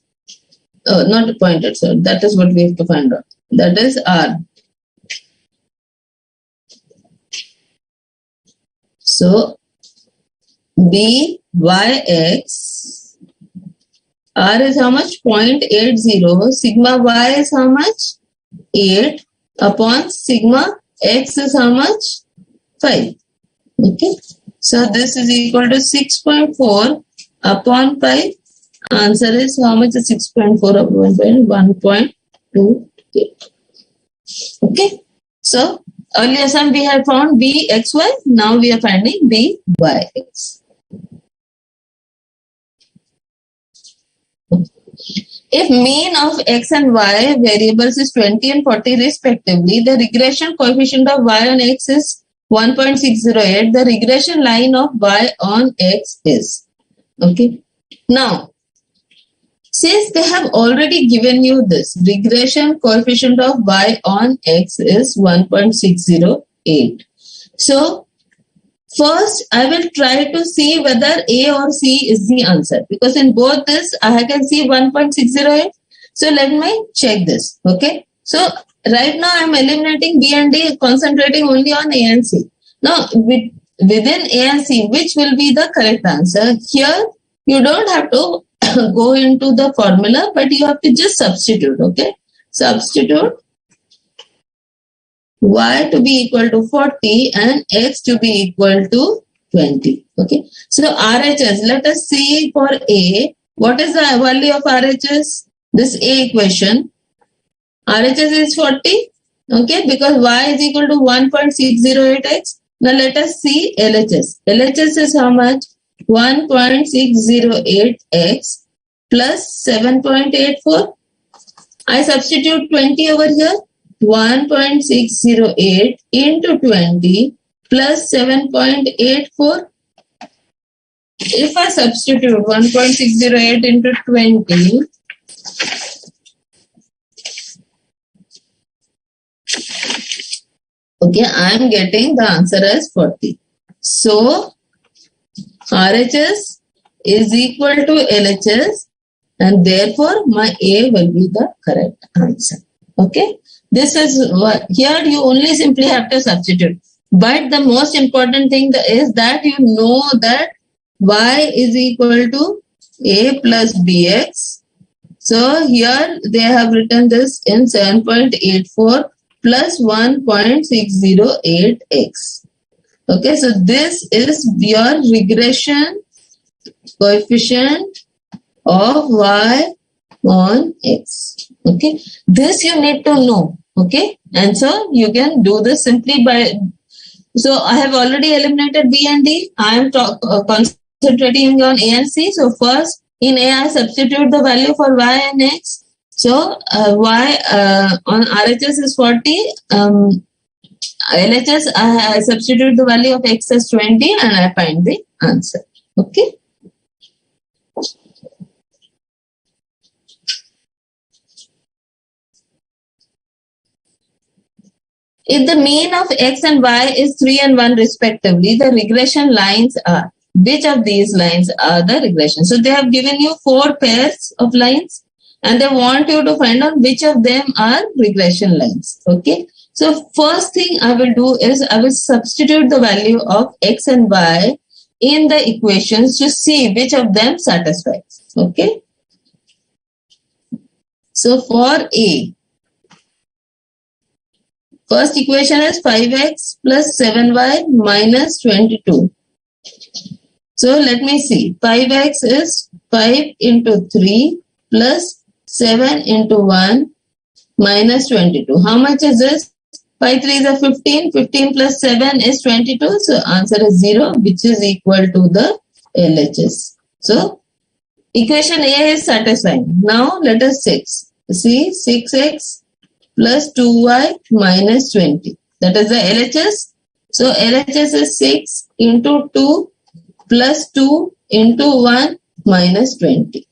not 0.8, so that is what we have to find out. That is R. So byx, R is how much? 0.80. Sigma y is how much? 8 upon sigma x is how much? 5. Okay. So this is equal to 6.4 upon 5. Answer is how much is 6.4 upon 1.28. Okay. So earlier sum we had found bxy. Now we are finding byx. If mean of x and y variables is 20 and 40 respectively, the regression coefficient of y on x is 1.608. The regression line of y on x is. Okay. Now, since they have already given you this, regression coefficient of y on x is 1.608. So, first I will try to see whether A or C is the answer, because in both this I can see 1.608. So, let me check this. Okay. So, right now I am eliminating B and D, concentrating only on A and C. Now, within A and C, which will be the correct answer? Here, you don't have to go into the formula, but you have to just substitute. Okay. Substitute y to be equal to 40 and x to be equal to 20. Okay. So RHS, let us see for A. What is the value of RHS? This A equation. RHS is 40. Okay. Because y is equal to 1.608x. Now let us see LHS. LHS is how much? 1.608x plus 7.84. I substitute 20 over here. 1.608 into 20 plus 7.84. If I substitute 1.608 into 20, okay, I am getting the answer as 40. So, RHS is equal to LHS, and therefore my A will be the correct answer. Okay. This is what, here you only simply have to substitute. But the most important thing is that you know that y is equal to A plus bx. So here they have written this in 7.84 plus 1.608x. Okay, so this is your regression coefficient of y on X. Okay, this you need to know. Okay, and so you can do this simply by. So I have already eliminated B and D. I am concentrating on A and C. So first in A I substitute the value for Y and X. So Y on RHS is 40. LHS I substitute the value of X as 20 and I find the answer. Okay. If the mean of X and Y is 3 and 1 respectively, the regression lines are. Which of these lines are the regression? So they have given you 4 pairs of lines and they want you to find out which of them are regression lines. Okay. So first thing I will do is I will substitute the value of X and Y in the equations to see which of them satisfies. Okay. So for A, first equation is 5x plus 7y minus 22. So let me see. 5x is 5 into 3 plus 7 into 1 minus 22. How much is this? 5 3s are 15. 15 plus 7 is 22. So answer is 0, which is equal to the LHS. So equation A is satisfying. Now let us see 6x plus 2y minus 20. That is the LHS. So LHS is 6 into 2 plus 2 into 1 minus 20.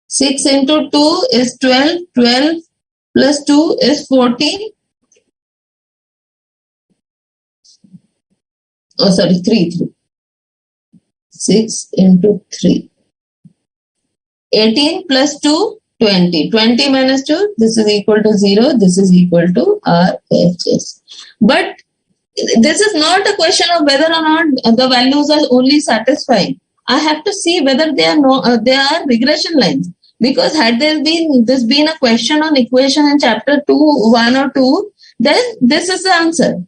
6 into 2 is 12. 12 plus 2 is 14. Oh, sorry, 3. 6 into 3. 18 plus 2, 20. 20 minus 2, this is equal to 0. This is equal to RHS. But this is not a question of whether or not the values are only satisfying. I have to see whether they are regression lines. Because had there been a question on equation in chapter 2, 1 or 2, then this is the answer.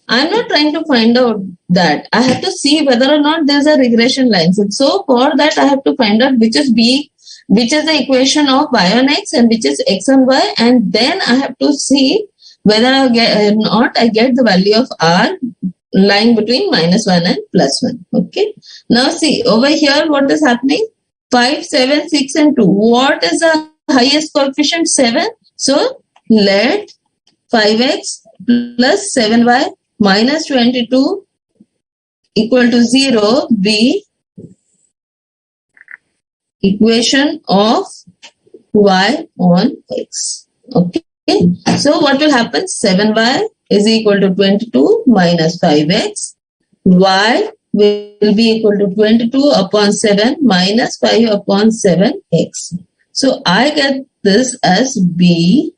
I'm not trying to find out that. I have to see whether or not there's a regression line. So for that, I have to find out which is the equation of y on x and which is x on y, and then I have to see whether I get the value of r lying between minus 1 and plus 1. Okay. Now see over here what is happening. 5, 7, 6 and 2. What is the highest coefficient? 7. So let 5x plus 7y minus 22 equal to 0 be equation of y on x. Okay. So what will happen? 7y is equal to 22 minus 5x. Y will be equal to 22 upon 7 minus 5 upon 7x. So I get this as b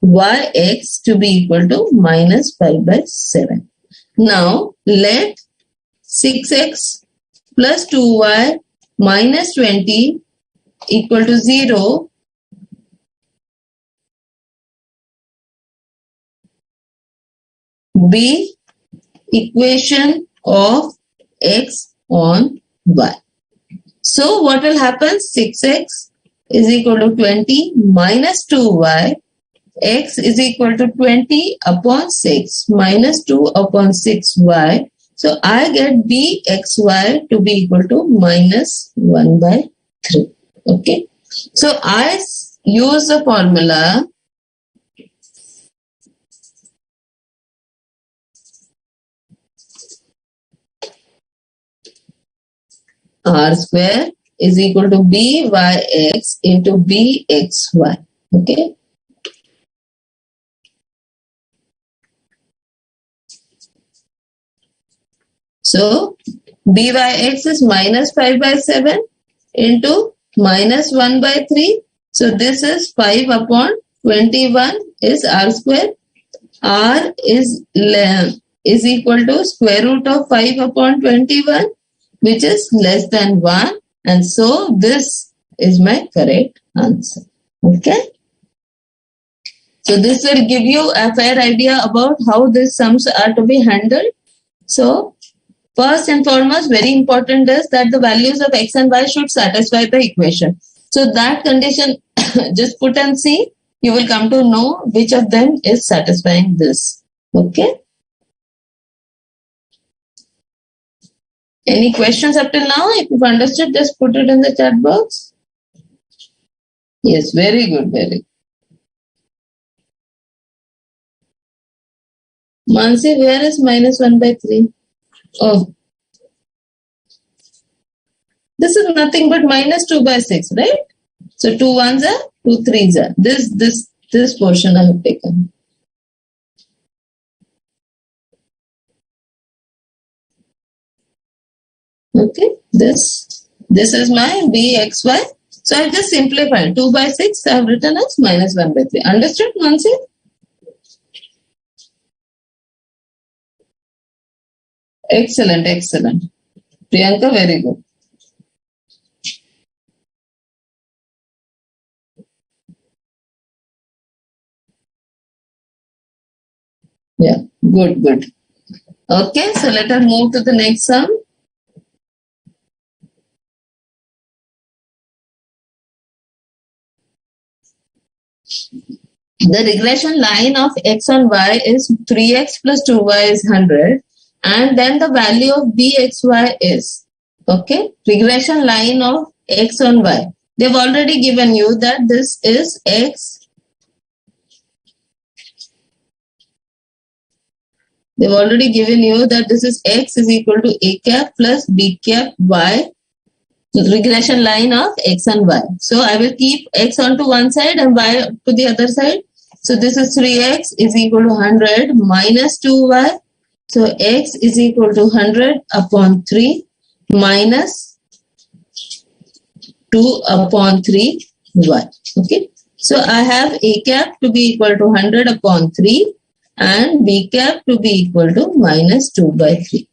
yx to be equal to minus 5 by 7. Now let 6x plus 2y minus 20 equal to 0 be equation of x on y. So what will happen? 6x is equal to 20 minus 2y. X is equal to 20 upon 6 minus 2 upon 6y. So I get bxy to be equal to minus 1 by 3. Okay. So I use the formula r square is equal to byx into bxy. Okay. So byx is minus 5 by 7 into minus 1 by 3. So this is 5 upon 21 is r square. R is equal to square root of 5 upon 21, which is less than 1. And so this is my correct answer. Okay. So this will give you a fair idea about how these sums are to be handled. So First and foremost, very important is that the values of x and y should satisfy the equation. So that condition, just put and see. You will come to know which of them is satisfying this. Okay. Any questions up till now? If you've understood, just put it in the chat box. Yes, very good, very good. Mansi, where is minus 1 by 3? Oh, this is nothing but minus 2 by 6, right? So 2 ones are, 2 threes are. This portion I have taken. Okay, this is my bxy. So I've just simplified. 2 by 6 I have written as minus 1 by 3. Understood, Mansi? Excellent, excellent. Priyanka, very good. Yeah, good, good. Okay, so let us move to the next sum. The regression line of x on y is 3x plus 2y is 100, and then the value of bxy is, okay, regression line of x on y. They've already given you that this is x. They've already given you that this is x is equal to a cap plus b cap y, regression line of x and y. So I will keep x onto one side and y to the other side. So this is 3x is equal to 100 minus 2y. So x is equal to 100 upon 3 minus 2 upon 3y. Okay. So I have a cap to be equal to 100 upon 3 and b cap to be equal to minus 2 by 3.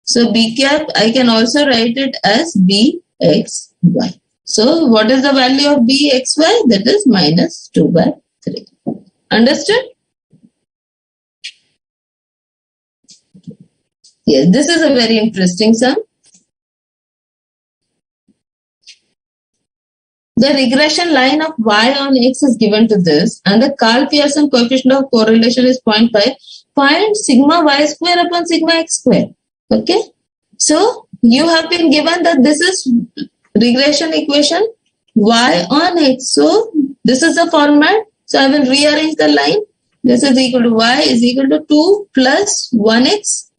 So b cap, I can also write it as bxy. So what is the value of bxy? That is minus 2 by 3. Understood? Yes, this is a very interesting sum. The regression line of y on x is given to this, and the Karl-Pearson coefficient of correlation is 0.5. Find sigma y square upon sigma x square. Okay. So you have been given that this is regression equation y on x. So this is the format. So I will rearrange the line. This is equal to y is equal to 2 plus 1x.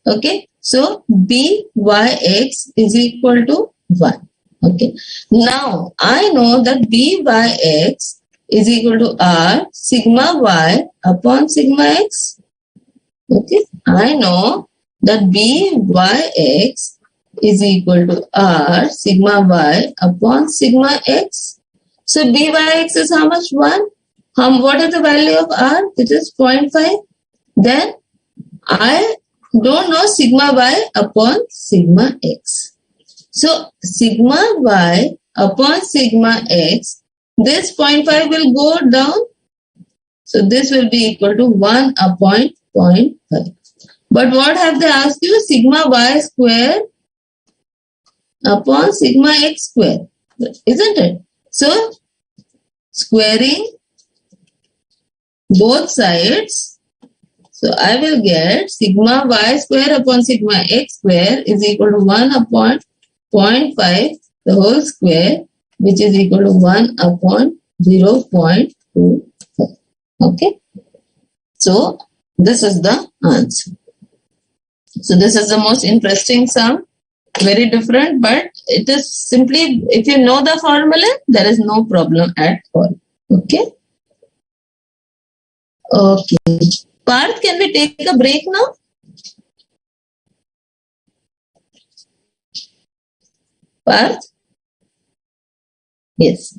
Okay. So byx is equal to 1. Okay. Now I know that byx is equal to r sigma y upon sigma x. Okay. I know that byx is equal to r sigma y upon sigma x. So byx is how much? 1. What is the value of r? It is 0.5. Then I don't know sigma y upon sigma x. So sigma y upon sigma x, this 0.5 will go down. So this will be equal to 1 upon 0.5. But what have they asked you? Sigma y square upon sigma x square. Isn't it? So squaring both sides. So I will get sigma y square upon sigma x square is equal to 1 upon 0.5 the whole square, which is equal to 1 upon 0.25. Okay. So this is the answer. So this is the most interesting sum. Very different, but it is simply, if you know the formula, there is no problem at all. Okay. Okay. Parth, can we take a break now? Parth? Yes.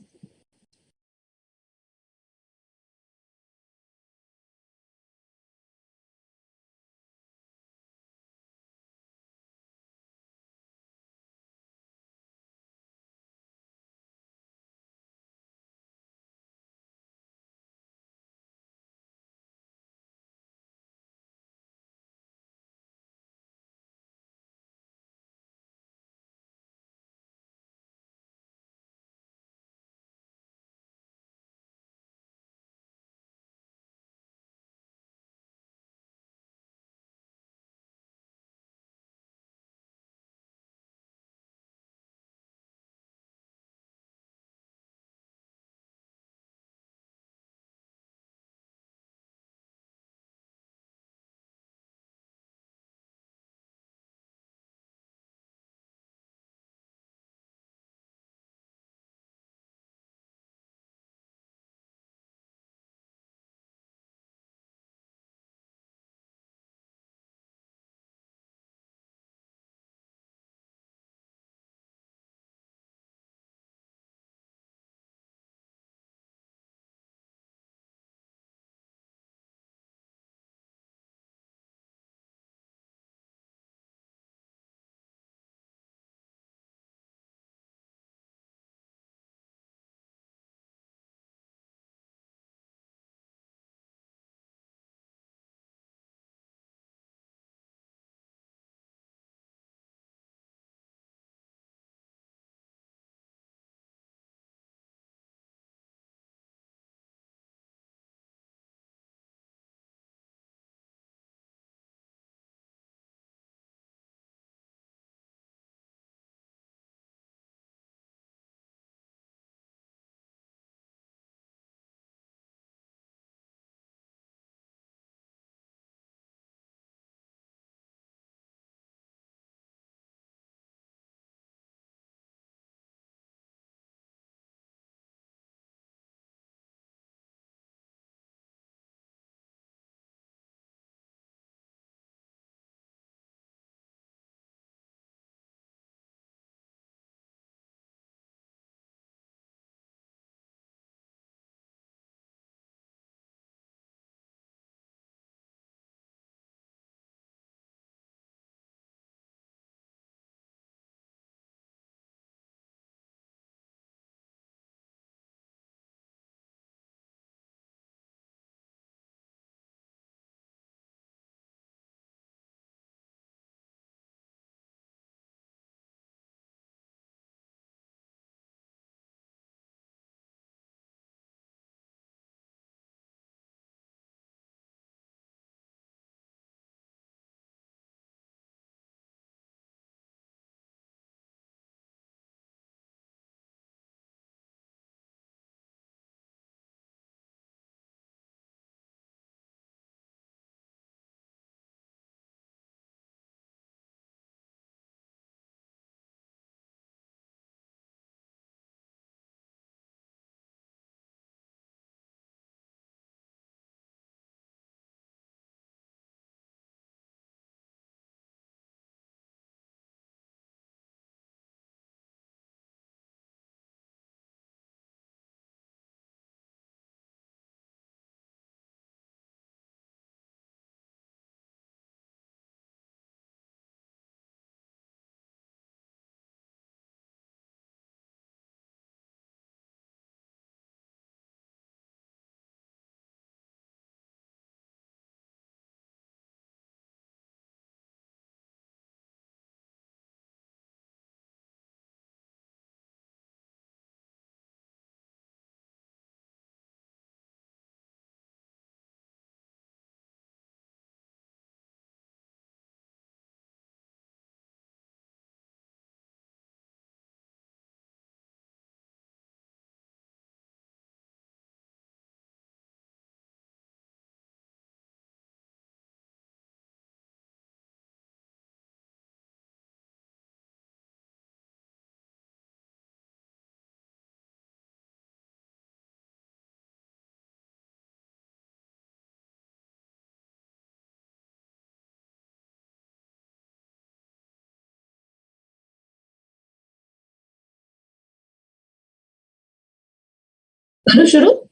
Shuru?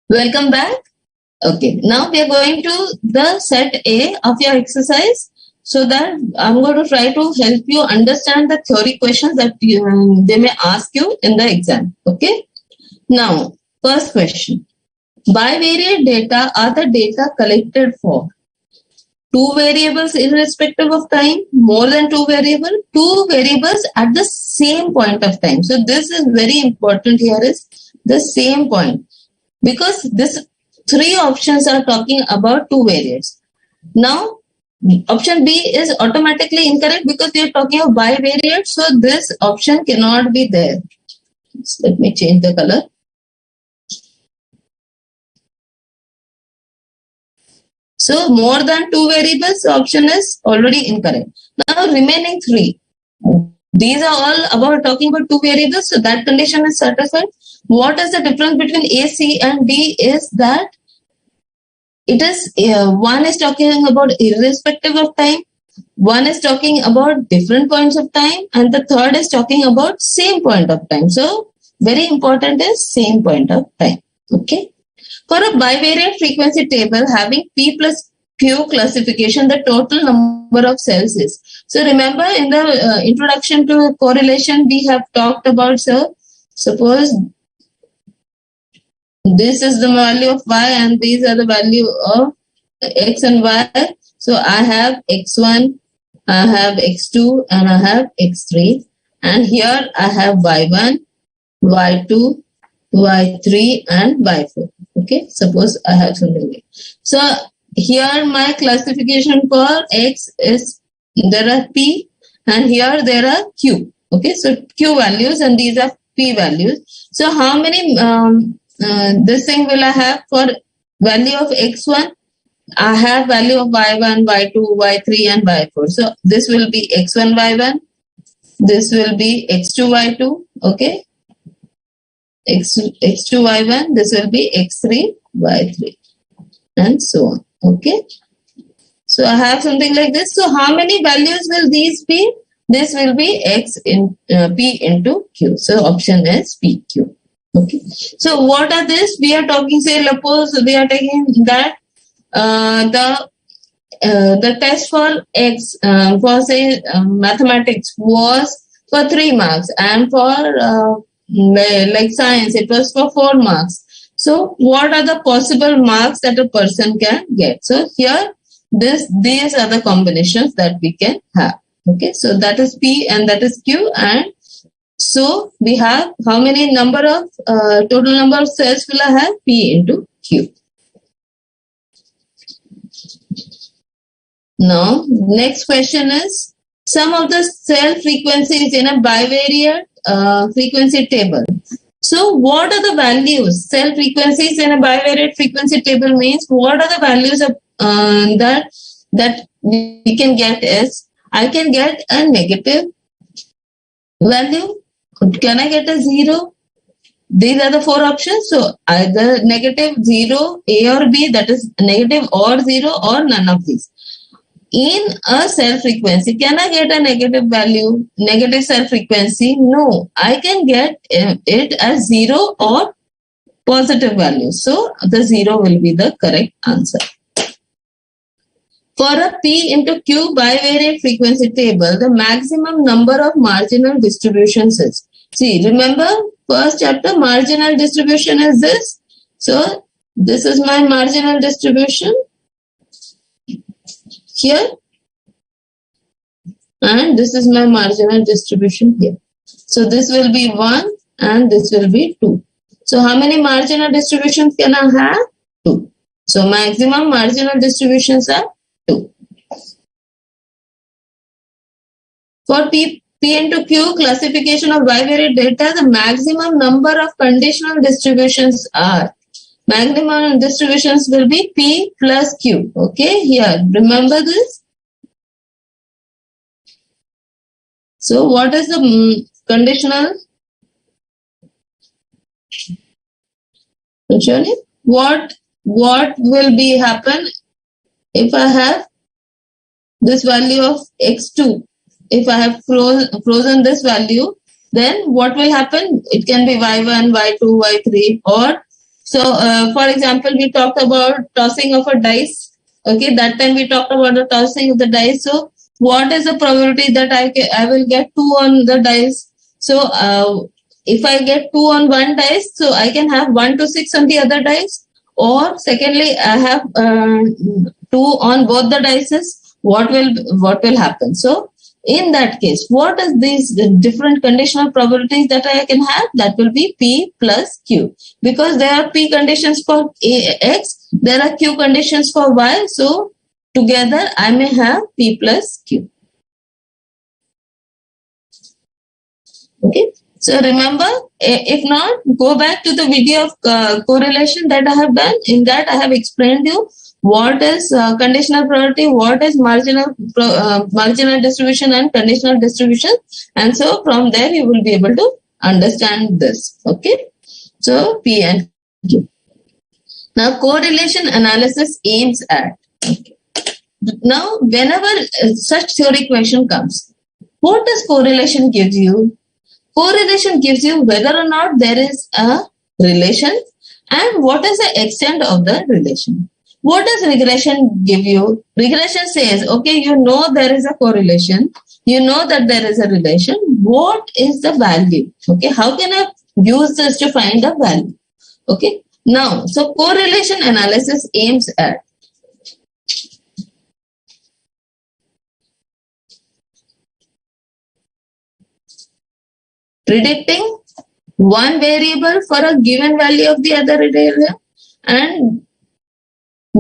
Welcome back. Okay, now we are going to the set A of your exercise, so that I'm going to try to help you understand the theory questions that they may ask you in the exam. Okay. Now, first question. Bivariate data are the data collected for two variables irrespective of time, more than two variables at the same point of time. So this is very important here, is the same point, because this three options are talking about two variables. Now, option B is automatically incorrect because we are talking of bivariate, so this option cannot be there. So let me change the color. So more than two variables, the option is already incorrect. Now remaining three, these are all about talking about two variables, so that condition is satisfied. What is the difference between A, C and D is that it is one is talking about irrespective of time, one is talking about different points of time, and the third is talking about same point of time. So very important is same point of time. Okay. For a bivariate frequency table having P plus Q classification, the total number of cells is. So remember in the introduction to correlation, we have talked about, so suppose this is the value of y and these are the value of x and y. So I have x1, I have x2 and I have x3, and here I have y1, y2, y3 and y4. Okay, suppose I have something like. So here my classification for x is, there are p, and here there are q. Okay, so q values and these are p values. So how many this thing will I have for value of x1? I have value of y1, y2, y3 and y4. So this will be x1, y1. This will be x2, y2. Okay. X2, y1. This will be x3, y3. And so on. Okay. So I have something like this. So how many values will these be? This will be x in p into q. So option is pq. Okay. So what are this? We are talking, say, suppose we are taking that the test for X for say mathematics was for 3 marks, and for like science it was for 4 marks. So what are the possible marks that a person can get? So here these are the combinations that we can have. Okay, so that is P and that is Q, and so we have how many number of total number of cells will I have? P into Q. Now, next question is sum of the cell frequencies in a bivariate frequency table. So, what are the values? Cell frequencies in a bivariate frequency table means what are the values of that we can get is, I can get a negative value. Can I get a 0? These are the 4 options. So either negative, 0, A or B, that is negative or 0 or none of these. In a cell frequency, can I get a negative value, negative cell frequency? No, I can get it as 0 or positive value. So the 0 will be the correct answer. For a P into Q bivariate frequency table, the maximum number of marginal distributions is. See, remember first chapter, marginal distribution is this. So this is my marginal distribution here, and this is my marginal distribution here. So this will be 1 and this will be 2. So how many marginal distributions can I have? 2. So maximum marginal distributions are 2. For P into Q classification of bivariate data, the maximum number of conditional distributions are. Maximum distributions will be P plus Q. Okay, here, remember this. So what is the conditional? What will be happen if I have this value of x2? If I have frozen this value, then what will happen? It can be y1, y2, y3, or so. For example, we talked about tossing of a dice. Okay, that time we talked about the tossing of the dice. So, what is the probability that I will get 2 on the dice? So, if I get 2 on one dice, so I can have 1 to 6 on the other dice. Or secondly, I have 2 on both the dices. What will happen? So in that case, what is these different conditional probabilities that I can have? That will be P plus Q, because there are P conditions for X, there are Q conditions for Y. So together I may have P plus Q. Okay. So remember, if not, go back to the video of correlation that I have done. In that I have explained you what is conditional probability, what is marginal distribution and conditional distribution, and so from there you will be able to understand this. Okay. So P and Q. Now correlation analysis aims at. Okay. Now whenever such theory question comes, what does correlation give you? Correlation gives you whether or not there is a relation and what is the extent of the relation. What does regression give you? Regression says, okay, you know there is a correlation. You know that there is a relation. What is the value? Okay, how can I use this to find a value? Okay, now, so correlation analysis aims at predicting one variable for a given value of the other variable, and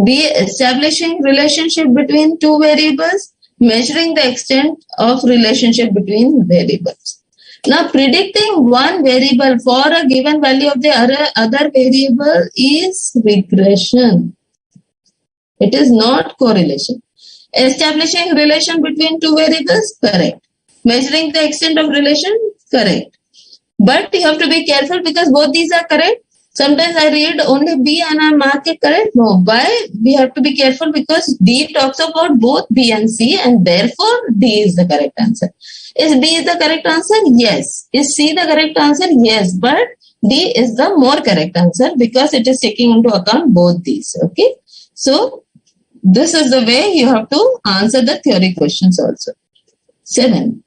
B, establishing relationship between two variables, measuring the extent of relationship between variables. Now, predicting one variable for a given value of the other variable is regression. It is not correlation. Establishing relation between two variables, correct. Measuring the extent of relation, correct. But you have to be careful because both these are correct. Sometimes I read only B and I mark it correct. No, why? We have to be careful because D talks about both B and C, and therefore D is the correct answer. Is B the correct answer? Yes. Is C the correct answer? Yes. But D is the more correct answer because it is taking into account both these. Okay. So this is the way you have to answer the theory questions also. 7.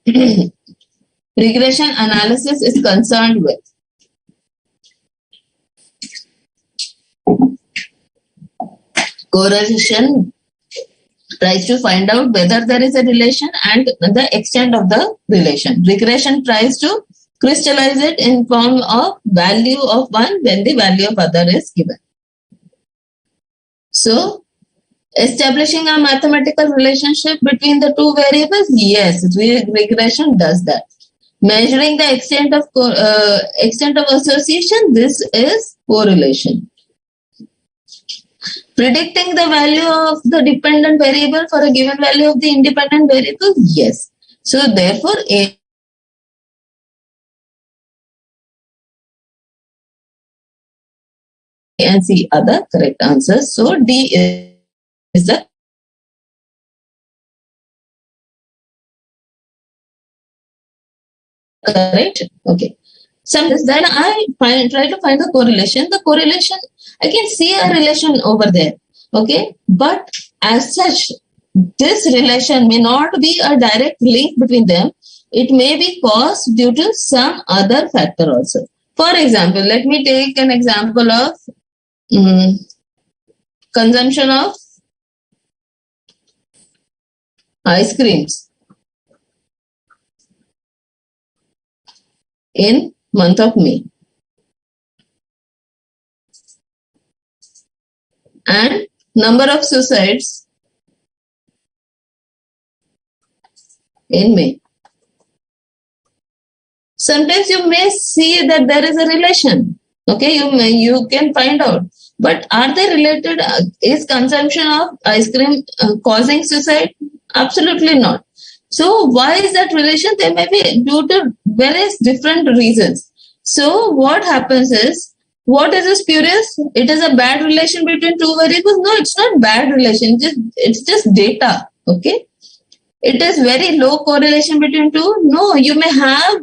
Regression analysis is concerned with correlation, tries to find out whether there is a relation and the extent of the relation. Regression tries to crystallize it in form of value of one when the value of other is given. So, establishing a mathematical relationship between the two variables, yes, regression does that. Measuring the extent of association, this is correlation. Predicting the value of the dependent variable for a given value of the independent variable, yes. So therefore, A and C are the correct answers. So D is the correct. Okay. Sometimes then I try to find the correlation. The correlation, I can see a relation over there. Okay. But as such, this relation may not be a direct link between them. It may be caused due to some other factor also. For example, let me take an example of consumption of ice creams in month of May and number of suicides in May. Sometimes you may see that there is a relation. Okay, you can find out. But are they related? Is consumption of ice cream causing suicide? Absolutely not. So why is that relation? There may be due to various different reasons. So what happens is, what is spurious? It is a bad relation between two variables. No, it's not bad relation. It's just data. Okay. it is very low correlation between two. No, you may have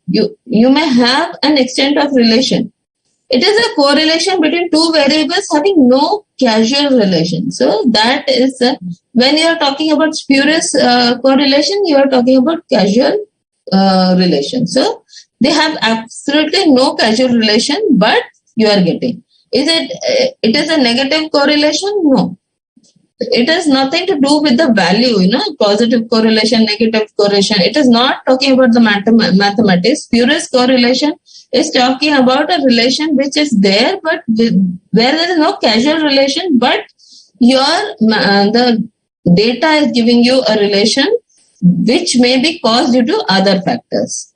you may have an extent of relation. It is a correlation between two variables having no causal relation. So that is when you are talking about spurious correlation, you are talking about causal relation. So they have absolutely no causal relation, but you are getting. Is it? It is a negative correlation? No. It has nothing to do with the value, positive correlation, negative correlation. It is not talking about the mathematics. Spurious correlation is talking about a relation which is there, but where there is no causal relation, but the data is giving you a relation which may be caused due to other factors.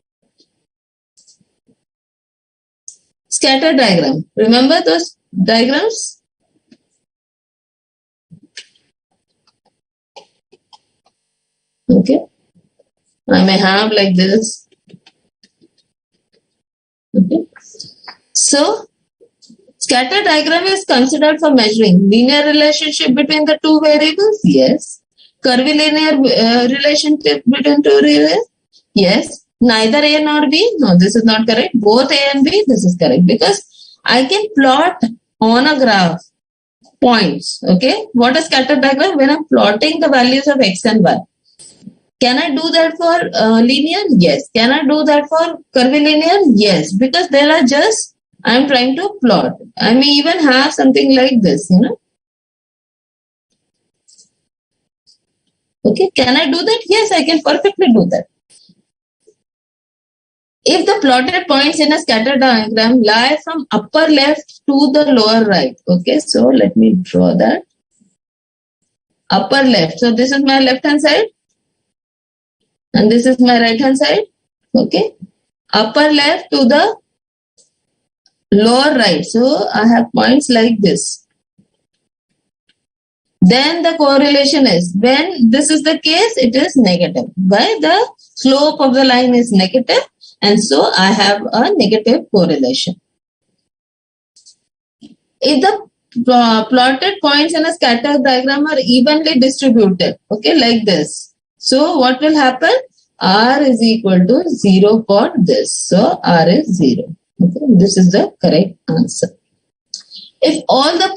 Scatter diagram. Remember those diagrams? Okay. I may have like this. Okay. So, scatter diagram is considered for measuring linear relationship between the two variables. Yes. Curvilinear relationship between two variables. Yes. Neither A nor B. No, this is not correct. Both A and B. This is correct because I can plot on a graph points. Okay. What is scatter diagram? When I'm plotting the values of X and Y. Can I do that for linear? Yes. Can I do that for curvilinear? Yes. Because there are just, I'm trying to plot. I may even have something like this, Okay. Can I do that? Yes, I can perfectly do that. If the plotted points in a scatter diagram lie from upper left to the lower right. Okay. So let me draw that. Upper left. So this is my left hand side. And this is my right hand side. Okay. Upper left to the lower right. So I have points like this. Then the correlation is, when this is the case, it is negative. Why? The slope of the line is negative. And so I have a negative correlation. If the plotted points in a scatter diagram are evenly distributed, okay, like this. So what will happen? R is equal to 0 for this. So R is 0. Okay, this is the correct answer. If all the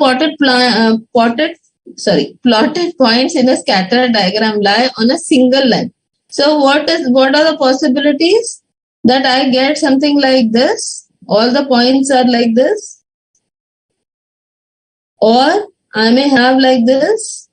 plotted points in a scatter diagram lie on a single line. So what are the possibilities? That I get something like this. All the points are like this. Or I may have like this.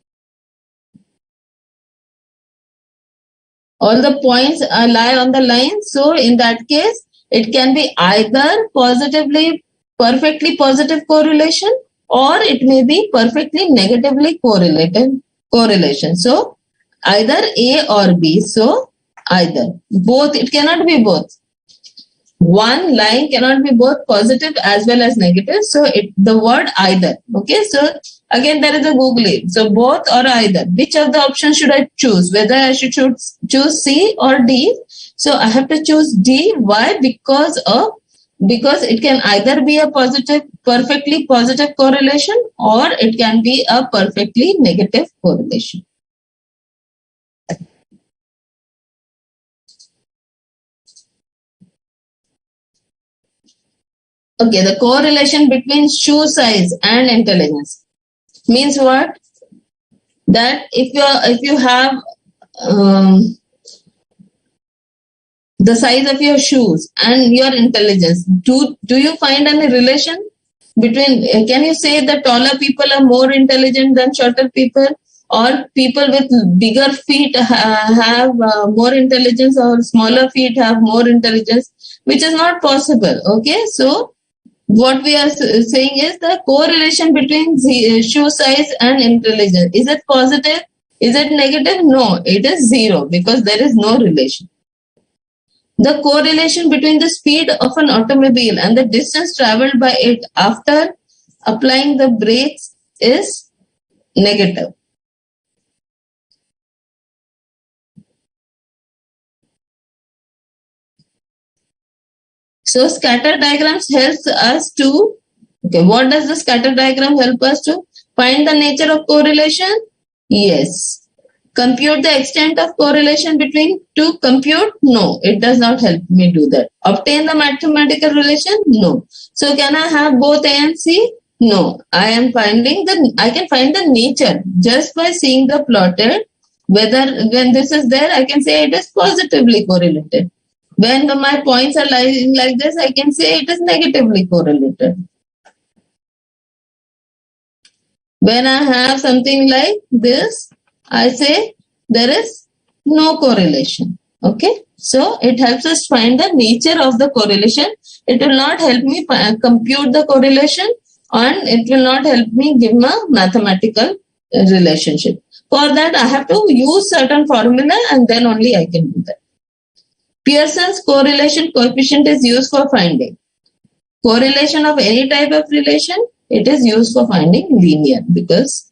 All the points lie on the line. So in that case, it can be either perfectly positive correlation, or it may be perfectly negatively correlation. So either A or B. So either. Both. It cannot be both. One line cannot be both positive as well as negative. So the word either. Okay. So again, there is a Google. So both or either. Which of the options should I choose? Whether I should choose C or D. So I have to choose D. Why? Because it can either be a perfectly positive correlation, or it can be a perfectly negative correlation. Okay, the correlation between shoe size and intelligence means what? That if you have the size of your shoes and your intelligence, do you find any relation between? Can you say that taller people are more intelligent than shorter people, or people with bigger feet have more intelligence, or smaller feet have more intelligence? Which is not possible. Okay, so what we are saying is the correlation between shoe size and intelligence. Is it positive? Is it negative? No, it is 0 because there is no relation. The correlation between the speed of an automobile and the distance traveled by it after applying the brakes is negative. So scatter diagrams helps us to, okay, what does the scatter diagram help us to? Find the nature of correlation? Yes. Compute the extent of correlation between two. Compute? No, it does not help me do that. Obtain the mathematical relation? No. So can I have both A and C? No. I can find the nature just by seeing the plotted. When this is there, I can say it is positively correlated. When my points are lying like this, I can say it is negatively correlated. When I have something like this, I say there is no correlation. Okay. So it helps us find the nature of the correlation. It will not help me compute the correlation, and it will not help me give a mathematical relationship. For that, I have to use certain formula, and then only I can do that. Pearson's correlation coefficient is used for finding correlation of any type of relation. It is used for finding linear, because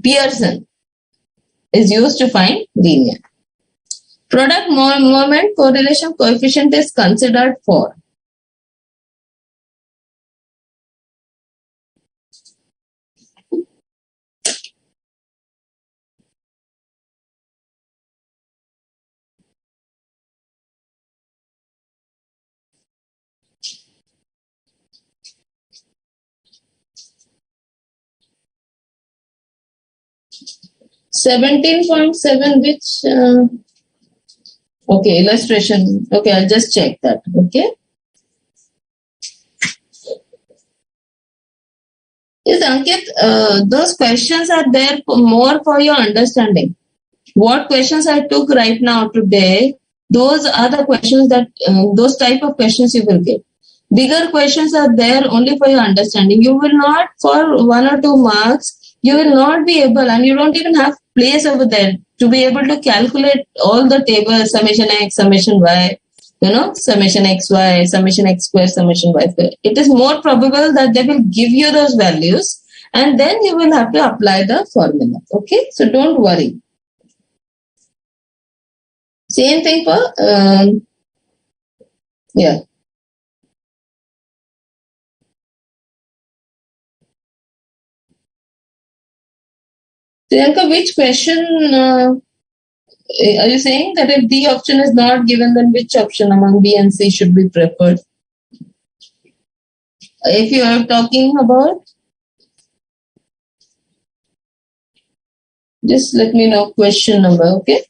Pearson is used to find linear. Product moment correlation coefficient is considered for 17.7, which okay, illustration. Okay, I'll just check that. Okay. Yes, Ankit, those questions are there more for your understanding. What questions I took right now today, those are the questions that, those type of questions you will get. Bigger questions are there only for your understanding. You will not, for 1 or 2 marks, you will not be able, and you don't even have place over there to be able to calculate all the tables, summation x, summation y, summation xy, summation x square, summation y square. It is more probable that they will give you those values, and then you will have to apply the formula. Okay, so don't worry. Same thing for yeah. Priyanka, which question are you saying that if D option is not given, then which option among B and C should be preferred? If you are talking about, just let me know question number, okay?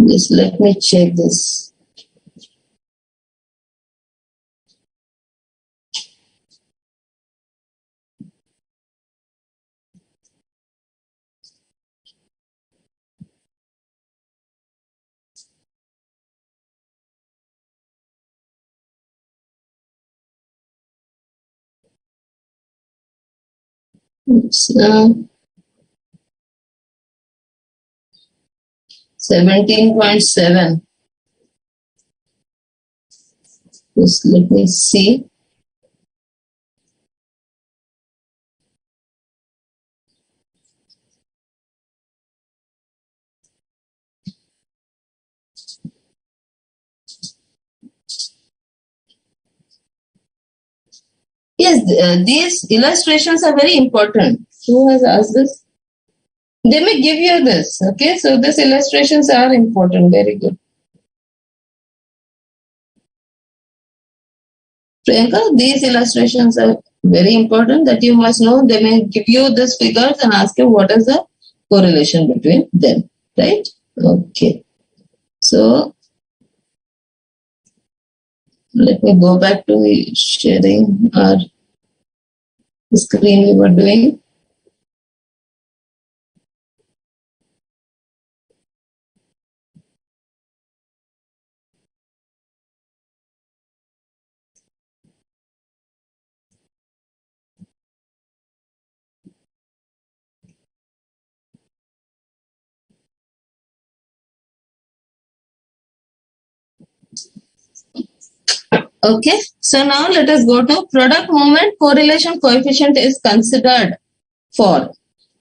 Just let me check this. It's 17.7. Just let me see. Yes, these illustrations are very important. Who has asked this? They may give you this. Okay, so these illustrations are important. Very good. Priyanka, these illustrations are very important that you must know. They may give you these figures and ask you what is the correlation between them. Right? Okay. So, let me go back to sharing our screen we were doing. Okay, so now let us go to product moment correlation coefficient is considered for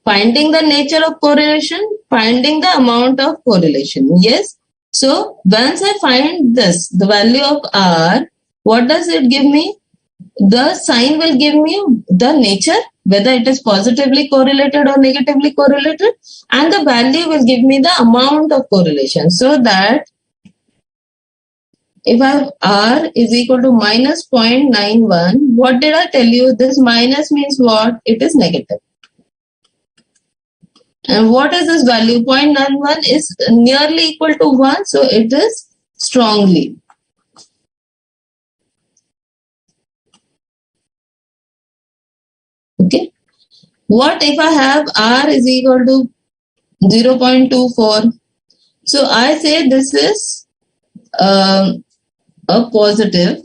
finding the nature of correlation, finding the amount of correlation. Yes. So once I find this, the value of R, what does it give me? The sign will give me the nature, whether it is positively correlated or negatively correlated, and the value will give me the amount of correlation. So that if I have R is equal to minus 0.91, what did I tell you? This minus means what? It is negative. And what is this value? 0.91 is nearly equal to 1, so it is strongly. Okay. What if I have R is equal to 0.24? So I say this is a positive,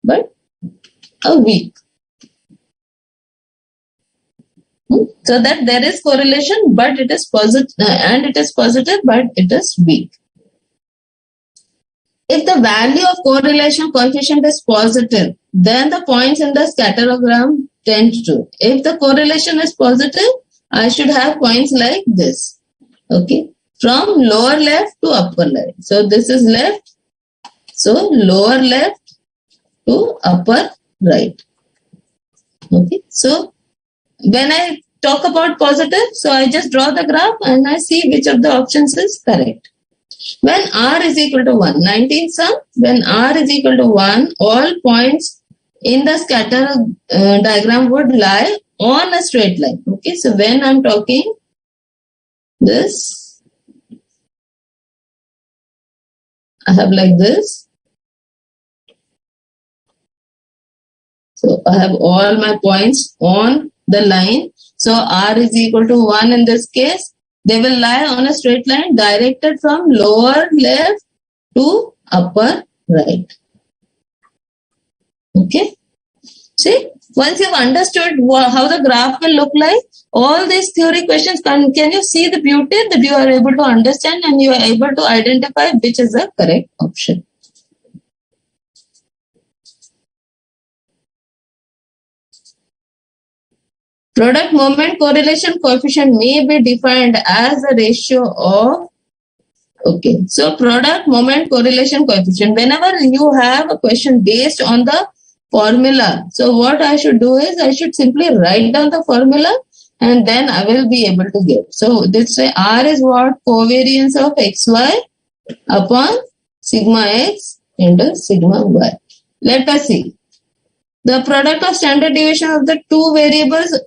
but a weak. So that there is correlation, but it is positive, and it is positive, but it is weak. If the value of correlation coefficient is positive, then the points in the scatterogram tend to. If the correlation is positive, I should have points like this. Okay, from lower left to upper left. So this is left. So lower left to upper right. Okay, so when I talk about positive, so I just draw the graph and I see which of the options is correct. When R is equal to 1, 19 sum, when R is equal to 1, all points in the scatter diagram would lie on a straight line. Okay, so when I'm talking this, I have like this. So I have all my points on the line. So R is equal to 1 in this case. They will lie on a straight line directed from lower left to upper right. Okay. See, once you've understood how the graph will look like, all these theory questions, can you see the beauty that you are able to understand and you are able to identify which is the correct option. Product moment correlation coefficient may be defined as a ratio of, okay, so product moment correlation coefficient. Whenever you have a question based on the formula, so what I should do is I should simply write down the formula and then I will be able to get. So this way R is what? Covariance of xy upon sigma x into sigma y. Let us see. The product of standard deviation of the two variables.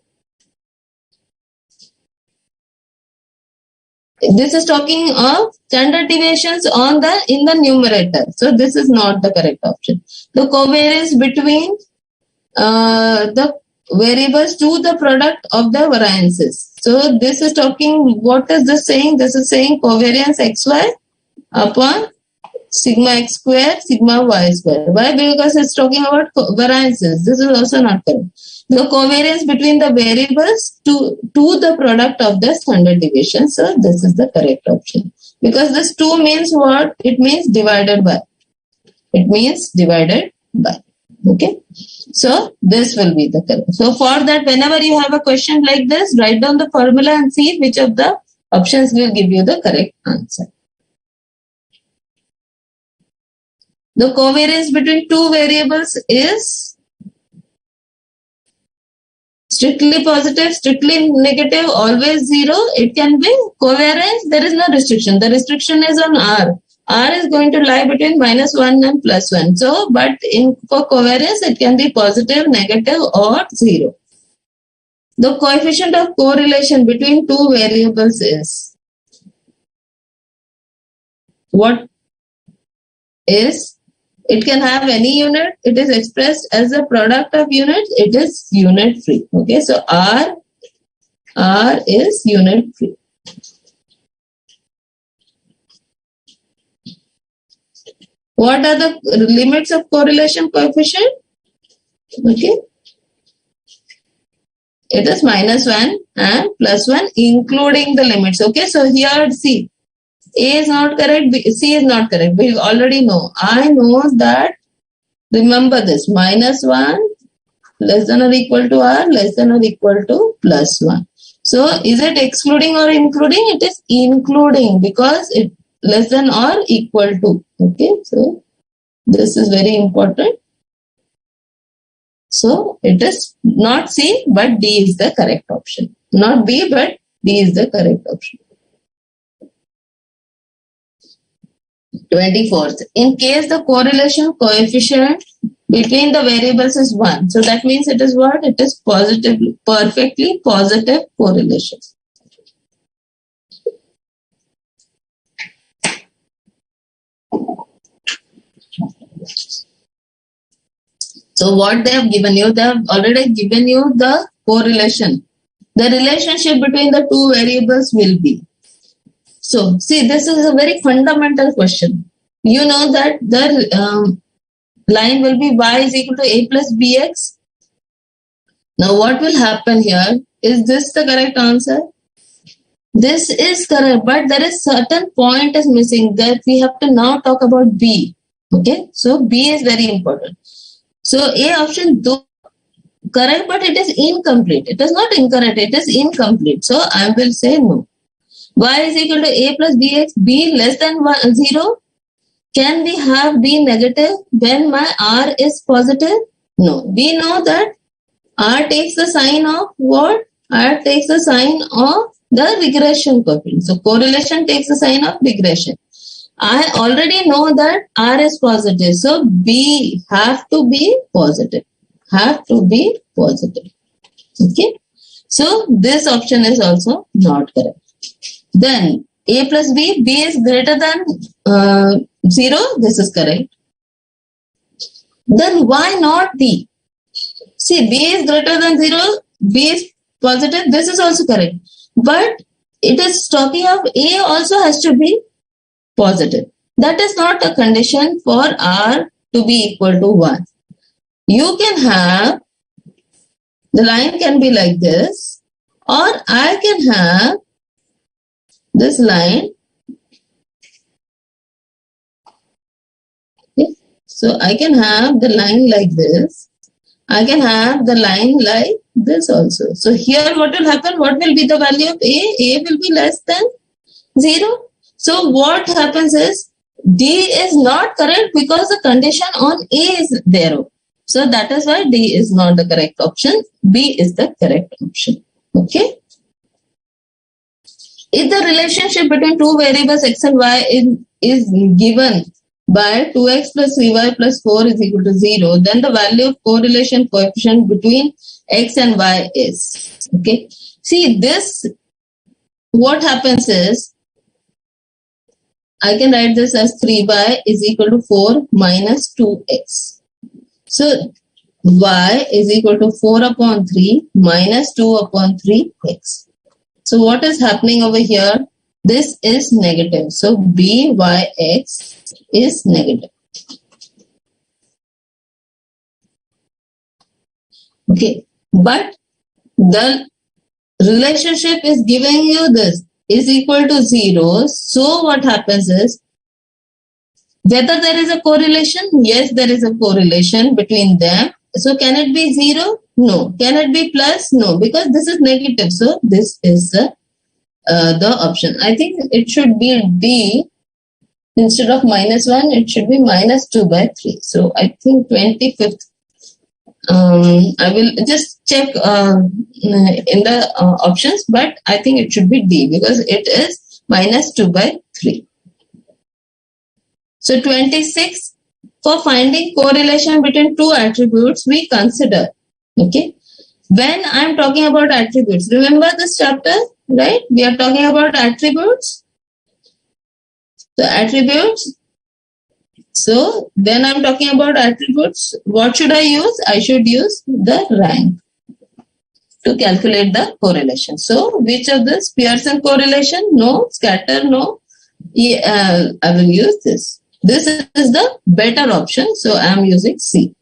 This is talking of standard deviations in the numerator. So this is not the correct option. The covariance between the variables to the product of the variances. So this is talking, what is this saying? This is saying covariance xy upon sigma x square, sigma y square. Why? Because it's talking about variances. This is also not correct. The covariance between the variables to the product of the standard deviation. So this is the correct option. Because this 2 means what? It means divided by. It means divided by. Okay. So this will be the correct. So for that, whenever you have a question like this, write down the formula and see which of the options will give you the correct answer. The covariance between two variables is strictly positive, strictly negative, always 0. It can be covariance. There is no restriction. The restriction is on R. R is going to lie between -1 and +1. So, but for covariance, it can be positive, negative, or 0. The coefficient of correlation between two variables is what is? It can have any unit. It is expressed as a product of units. It is unit free. Okay, so R is unit free. What are the limits of correlation coefficient? Okay, it is -1 and +1, including the limits. Okay, so here see. A is not correct, C is not correct. We already know. I know that, remember this, -1 less than or equal to R less than or equal to +1. So is it excluding or including? It is including because less than or equal to. Okay, so this is very important. So it is not C, but D is the correct option. Not B, but D is the correct option. 24th. In case the correlation coefficient between the variables is 1. So that means it is what? It is positive, perfectly positive correlation. So what they have given you, they have already given you the correlation. The relationship between the two variables will be. So see, this is a very fundamental question. You know that the line will be y is equal to a plus bx. Now what will happen here? Is this the correct answer? This is correct, but there is certain point is missing that we have to now talk about B. Okay, so B is very important. So A option though correct, but it is incomplete. It is not incorrect, it is incomplete. So I will say no. Y is equal to a plus bx, b less than 0. Can we have b negative when my r is positive? No. We know that r takes the sign of what? R takes the sign of the regression coefficient. So correlation takes the sign of regression. I already know that r is positive. So b have to be positive. Have to be positive. Okay. So this option is also not correct. Then a plus b, b is greater than 0. This is correct. Then why not d? See, b is greater than 0, b is positive. This is also correct. But it is talking of a also has to be positive. That is not a condition for r to be equal to 1. You can have, the line can be like this, or I can have this line. Okay. So I can have the line like this. I can have the line like this also. So here what will happen? What will be the value of A? A will be less than 0. So what happens is D is not correct because the condition on A is there. So that is why D is not the correct option. B is the correct option. Okay. If the relationship between two variables x and y is given by 2x plus 3y plus 4 is equal to 0, then the value of correlation coefficient between x and y is. Okay. See this, what happens is, I can write this as 3y is equal to 4 minus 2x. So y is equal to 4 upon 3 minus 2 upon 3x. So what is happening over here? This is negative. So byx is negative. Okay. But the relationship is giving you this is equal to 0. So what happens is, whether there is a correlation? Yes, there is a correlation between them. So can it be 0? No. Can it be plus? No, because this is negative. So this is the option. I think it should be D. Instead of minus 1, it should be minus 2 by 3. So I think 25th. I will just check in the options, but I think it should be D because it is minus 2 by 3. So 26, for finding correlation between two attributes, we consider, okay, when I am talking about attributes, remember this chapter, right? We are talking about attributes. So attributes. So when I am talking about attributes, what should I use? I should use the rank to calculate the correlation. So which of this? Pearson correlation? No. Scatter? No. I will use this. This is the better option. So I am using C.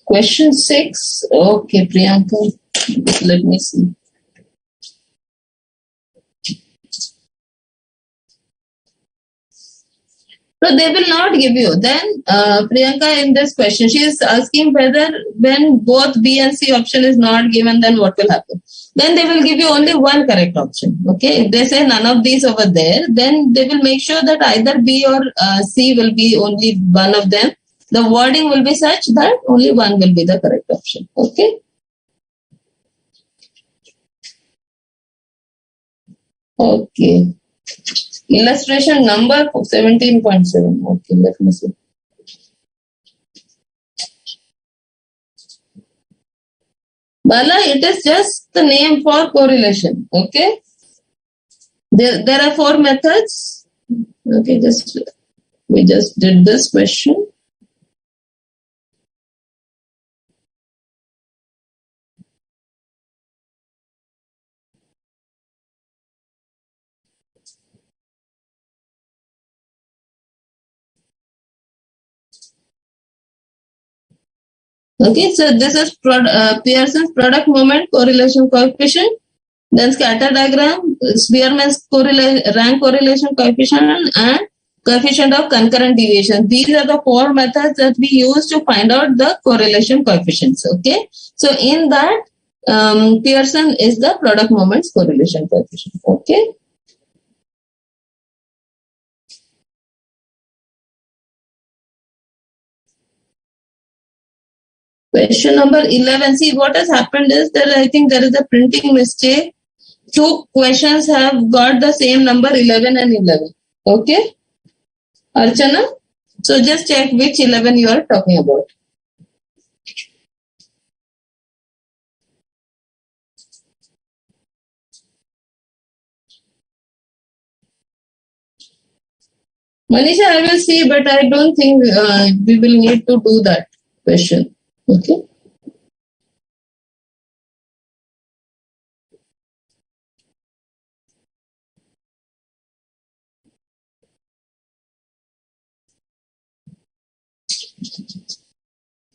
Question 6. Okay, Priyanka. Let me see. So they will not give you. Then Priyanka, in this question, she is asking whether when both B and C option is not given, then what will happen? Then they will give you only one correct option. Okay, if they say none of these over there, then they will make sure that either B or C will be only one of them. The wording will be such that only one will be the correct option. Okay. Okay. Illustration number 17.7. Okay, let me see. Bala, it is just the name for correlation. Okay. There are 4 methods. Okay, we just did this question. Okay, so this is Pearson's product moment correlation coefficient. Then scatter diagram, Spearman's rank correlation coefficient, and coefficient of concurrent deviation. These are the 4 methods that we use to find out the correlation coefficients. Okay, so in that, Pearson is the product moments correlation coefficient. Okay. Question number 11. See, what has happened is that I think there is a printing mistake. 2 questions have got the same number 11 and 11. Okay, Archana? So just check which 11 you are talking about. Manisha, I will see, but I don't think we will need to do that question. Okay.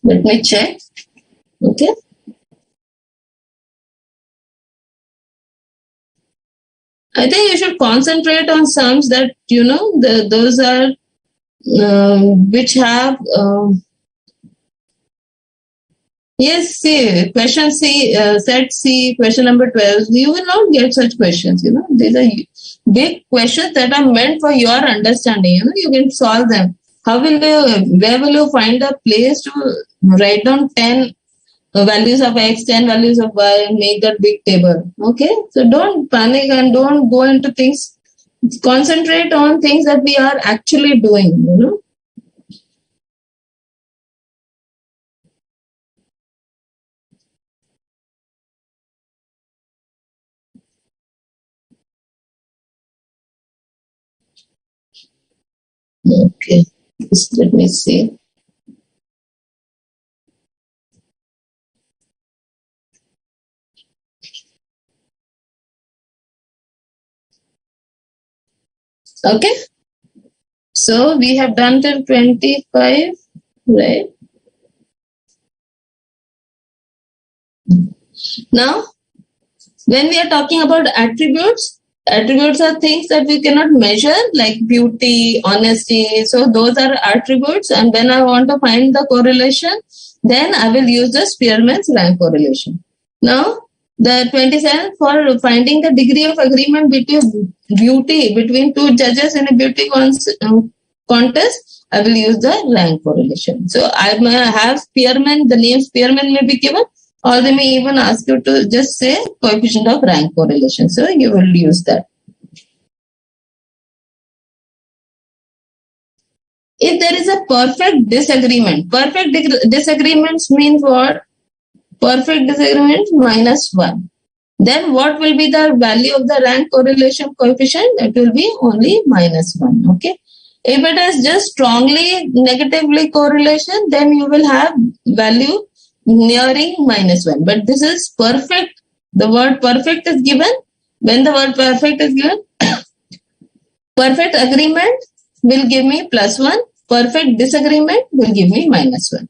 Let me check. Okay. I think you should concentrate on sums that, those are which have yes, see, question C, set C, question number 12. You will not get such questions, These are big questions that are meant for your understanding. You can solve them. Where will you find a place to write down 10 values of X, 10 values of Y, and make that big table? Okay, so don't panic and don't go into things. Concentrate on things that we are actually doing, Okay, just let me see. Okay, so we have done till 25, right? Now, when we are talking about attributes are things that we cannot measure, like beauty, honesty. So those are attributes. And when I want to find the correlation, then I will use the Spearman's rank correlation. Now, the 27 for finding the degree of agreement between between 2 judges in a beauty contest, I will use the rank correlation. So I may have Spearman, the name Spearman may be given, or they may even ask you to just say coefficient of rank correlation. So you will use that. If there is a perfect disagreements means what? Perfect disagreement minus 1. Then what will be the value of the rank correlation coefficient? It will be only minus 1. Okay. If it is just strongly negatively correlation, then you will have value nearing minus 1. But this is perfect. The word perfect is given. When the word perfect is given, perfect agreement will give me plus 1. Perfect disagreement will give me minus 1.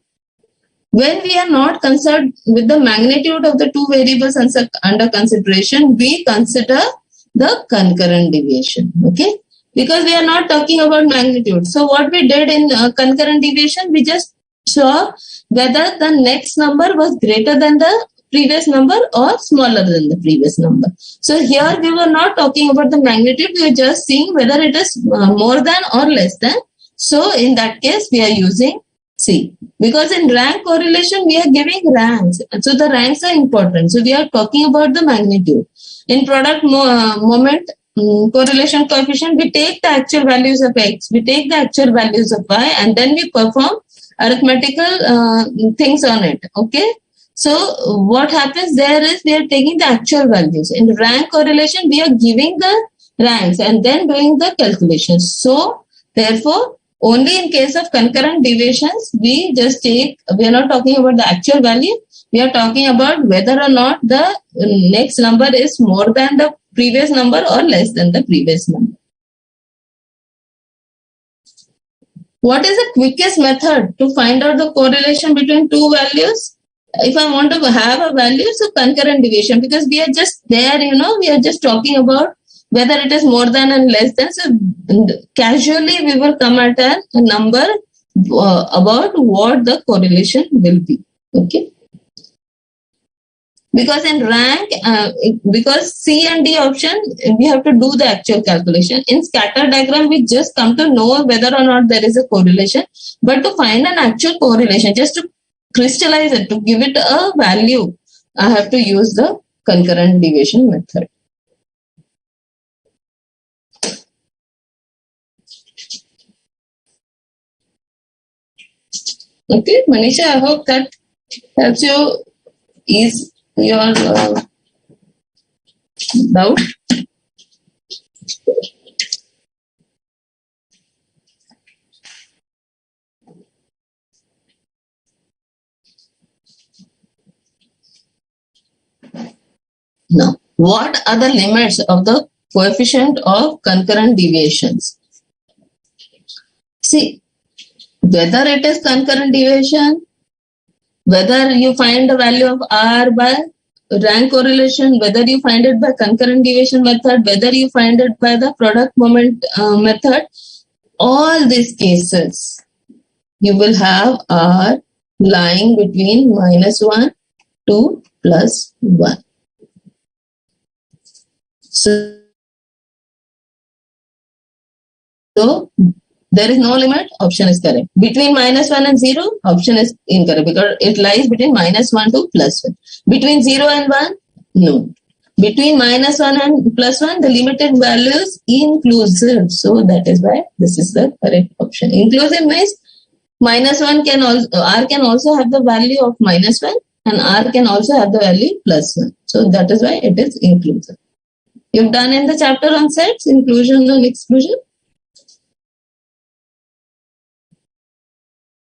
When we are not concerned with the magnitude of the 2 variables under consideration, we consider the concurrent deviation. Okay. because we are not talking about magnitude. So what we did in concurrent deviation, we just saw whether the next number was greater than the previous number or smaller than the previous number. So here we were not talking about the magnitude, we were just seeing whether it is more than or less than. So in that case, we are using C. Because in rank correlation, we are giving ranks. So the ranks are important. So we are talking about the magnitude. In product moment correlation coefficient, we take the actual values of X, we take the actual values of Y, and then we perform arithmetical things on it. Okay. So what happens there is we are taking the actual values. In rank correlation, we are giving the ranks and then doing the calculations. So therefore, only in case of concurrent deviations, we are not talking about the actual value. We are talking about whether or not the next number is more than the previous number or less than the previous number. What is the quickest method to find out the correlation between two values? If I want to have a value, so concurrent deviation, because we are just there, we are just talking about whether it is more than and less than. So casually we will come at a number about what the correlation will be. Okay. Because in rank, because C and D option, we have to do the actual calculation. In scatter diagram, we just come to know whether or not there is a correlation. But to find an actual correlation, just to crystallize it, to give it a value, I have to use the concurrent deviation method. Okay, Manisha, I hope that helps you ease your doubt. Now, what are the limits of the coefficient of concurrent deviations? See, whether it is concurrent deviation, whether you find the value of R by rank correlation, whether you find it by concurrent deviation method, whether you find it by the product moment method, all these cases, you will have R lying between -1 to +1. So there is no limit, option is correct. Between -1 and 0, option is incorrect because it lies between -1 to +1. Between 0 and 1, no. Between -1 and +1, the limited value is inclusive. So that is why this is the correct option. Inclusive means -1 can also, R can also have the value of -1 and R can also have the value +1. So that is why it is inclusive. You've done in the chapter on sets, inclusion and exclusion.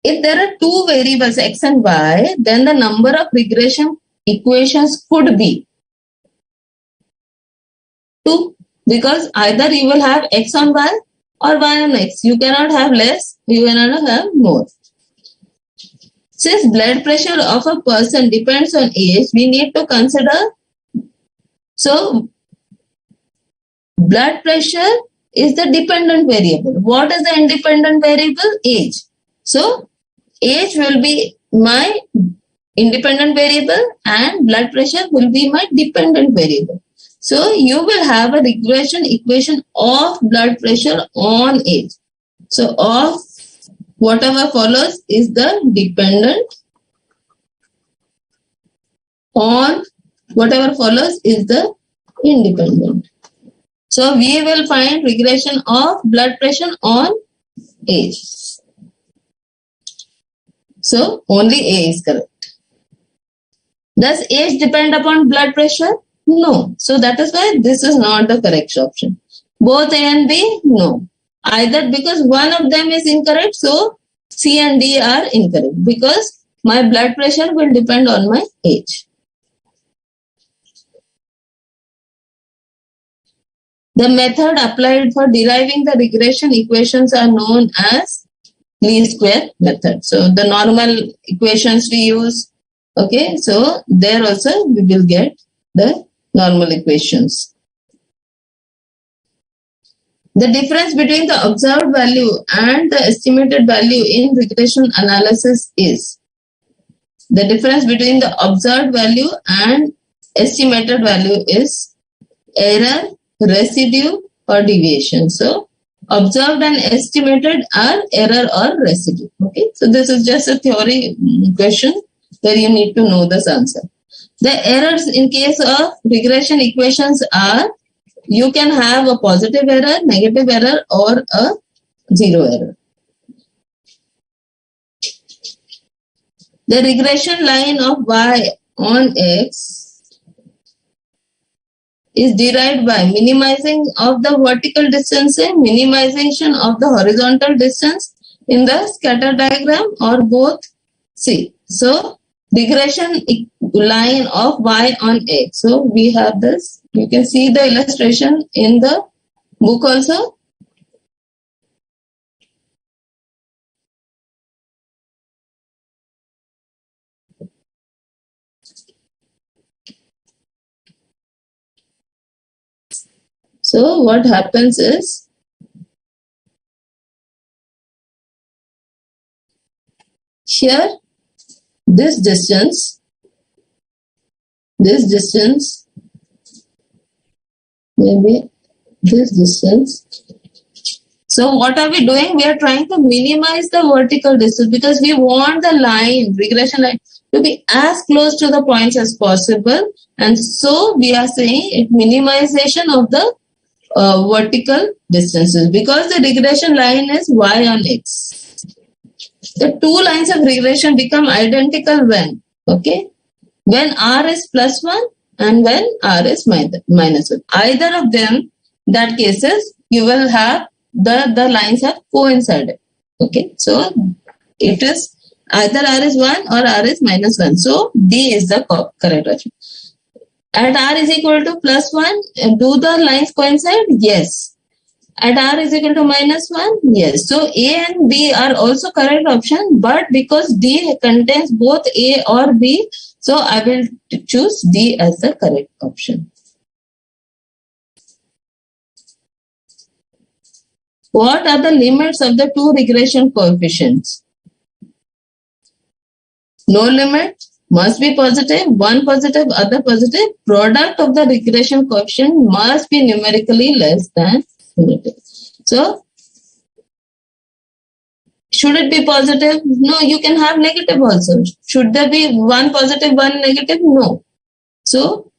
If there are two variables X and Y, then the number of regression equations could be 2, because either you will have X on Y or Y on X. You cannot have less, you cannot have more. Since blood pressure of a person depends on age, we need to consider, so blood pressure is the dependent variable. What is the independent variable? Age. So age will be my independent variable and blood pressure will be my dependent variable. So you will have a regression equation of blood pressure on age. So of whatever follows is the dependent, on whatever follows is the independent. So we will find regression of blood pressure on age. So only A is correct. Does age depend upon blood pressure? No. So that is why this is not the correct option. Both A and B? No. Either because one of them is incorrect, so C and D are incorrect because my blood pressure will depend on my age. The method applied for deriving the regression equations are known as least square method. So the normal equations we use, okay, so there also we will get the normal equations. The difference between the observed value and the estimated value in regression analysis is the difference between the observed value and estimated value is error, residue, or deviation. So, observed and estimated are error or residue. Okay, so this is just a theory question where you need to know this answer. The errors in case of regression equations are you can have a positive error, negative error, or a zero error. The regression line of y on x is derived by minimizing of the vertical distance and minimization of the horizontal distance in the scatter diagram or both. See, so regression line of y on x. So we have this. You can see the illustration in the book also. So what happens is here this distance, maybe this distance. So what are we doing? We are trying to minimize the vertical distance because we want the line, regression line, to be as close to the points as possible. And so we are saying it minimization of the vertical distances because the regression line is y on x. The two lines of regression become identical when, okay, when r is +1 and when r is -1. Either of them, that cases, you will have the lines have coincided. Okay, so it is either r is 1 or r is -1. So D is the correct option. At r is equal to +1, do the lines coincide? Yes. At r is equal to -1? Yes. So A and B are also correct option, but because D contains both A or B, so I will choose D as the correct option. What are the limits of the two regression coefficients? No limit, must be positive, one positive, other positive. Product of the regression coefficient must be numerically less than negative. So, should it be positive? No, you can have negative also. Should there be one positive, one negative? No. So,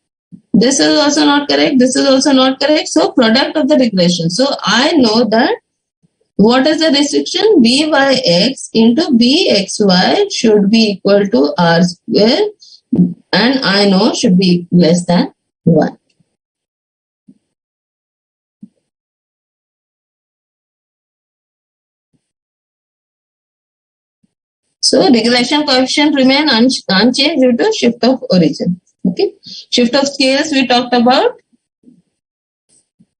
this is also not correct. This is also not correct. So, product of the regression. So, I know that what is the restriction? Byx into bxy should be equal to r square, and I know should be less than 1. So regression coefficient remain unchanged due to shift of origin. Okay, shift of scales we talked about.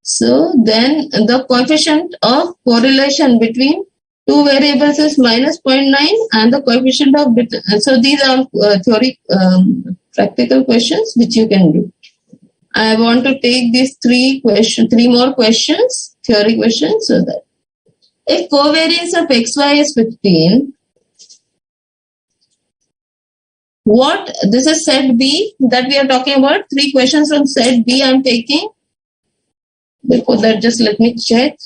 So then the coefficient of correlation between two variables is -0.9 and the coefficient of so these are theory practical questions which you can do. I want to take these three more questions, theory questions, so that if covariance of xy is 15, what this is set B that we are talking about. 3 questions from set B I am taking. Before that, just let me check.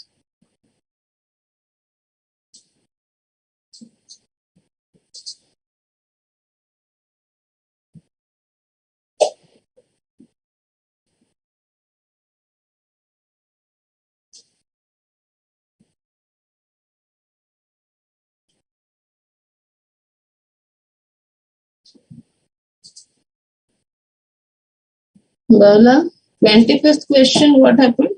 Bala, 25th question, what happened?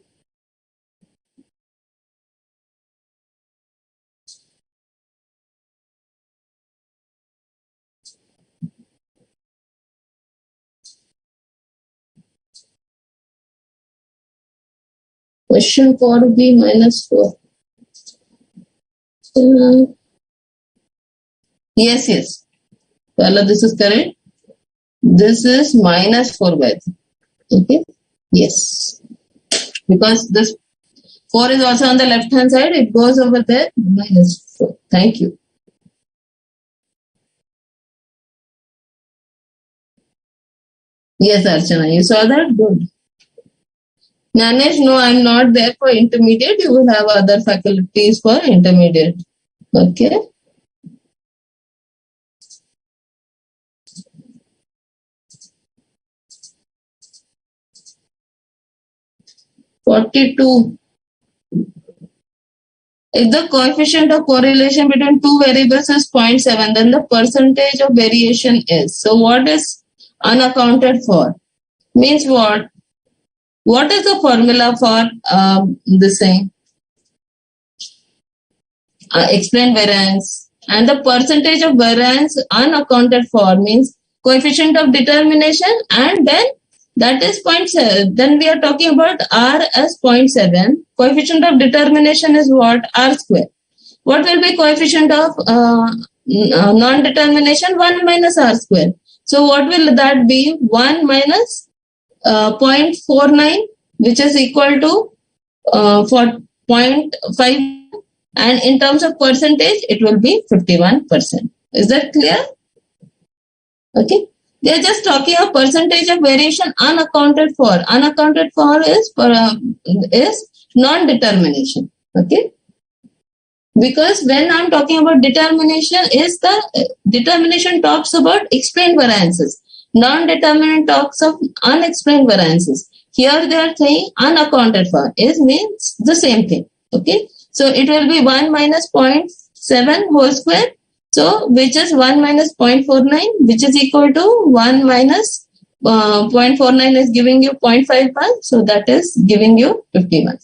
Question 4B -4. Yes. Bala, this is correct. This is -4 by 3. Okay. Yes. Because this 4 is also on the left hand side. It goes over there. Minus 4. Thank you. Yes, Archana, you saw that? Good. Nanesh, no, I'm not there for intermediate. You will have other faculties for intermediate. Okay. (42). If the coefficient of correlation between two variables is 0.7, then the percentage of variation is. So what is unaccounted for? Means what? What is the formula for this thing? Explain variance. And the percentage of variance unaccounted for means coefficient of determination, and then that is 0.7. Then we are talking about R as 0.7. Coefficient of determination is what? R square. What will be coefficient of non-determination? 1 minus R square. So what will that be? 1 minus 0.49, which is equal to 0.5. And in terms of percentage, it will be 51%. Is that clear? Okay. They are just talking of percentage of variation unaccounted for. Unaccounted for is non-determination. Okay. Because when I'm talking about determination, is the determination talks about explained variances. Non-determinant talks of unexplained variances. Here they are saying unaccounted for is means the same thing. Okay. So it will be 1 minus 0.7 whole square. So which is 1 minus 0.49, which is equal to 1 minus 0.49 is giving you 0.51. So that is giving you 51.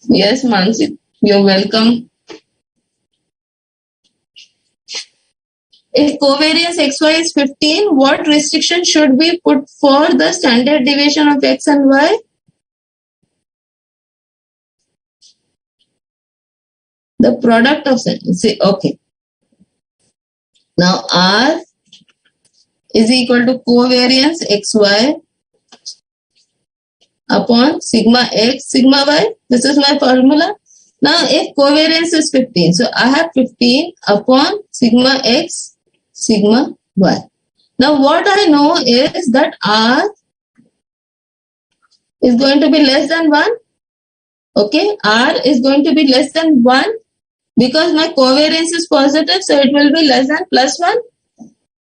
Yes, Mansi, you're welcome. If covariance XY is 15, what restriction should be put for the standard deviation of X and Y? The product of, say, okay. Now R is equal to covariance XY upon sigma X, sigma Y. This is my formula. Now if covariance is 15, so I have 15 upon sigma X, sigma Y. Now what I know is that R is going to be less than 1. Okay, R is going to be less than 1. Because my covariance is positive, so it will be less than plus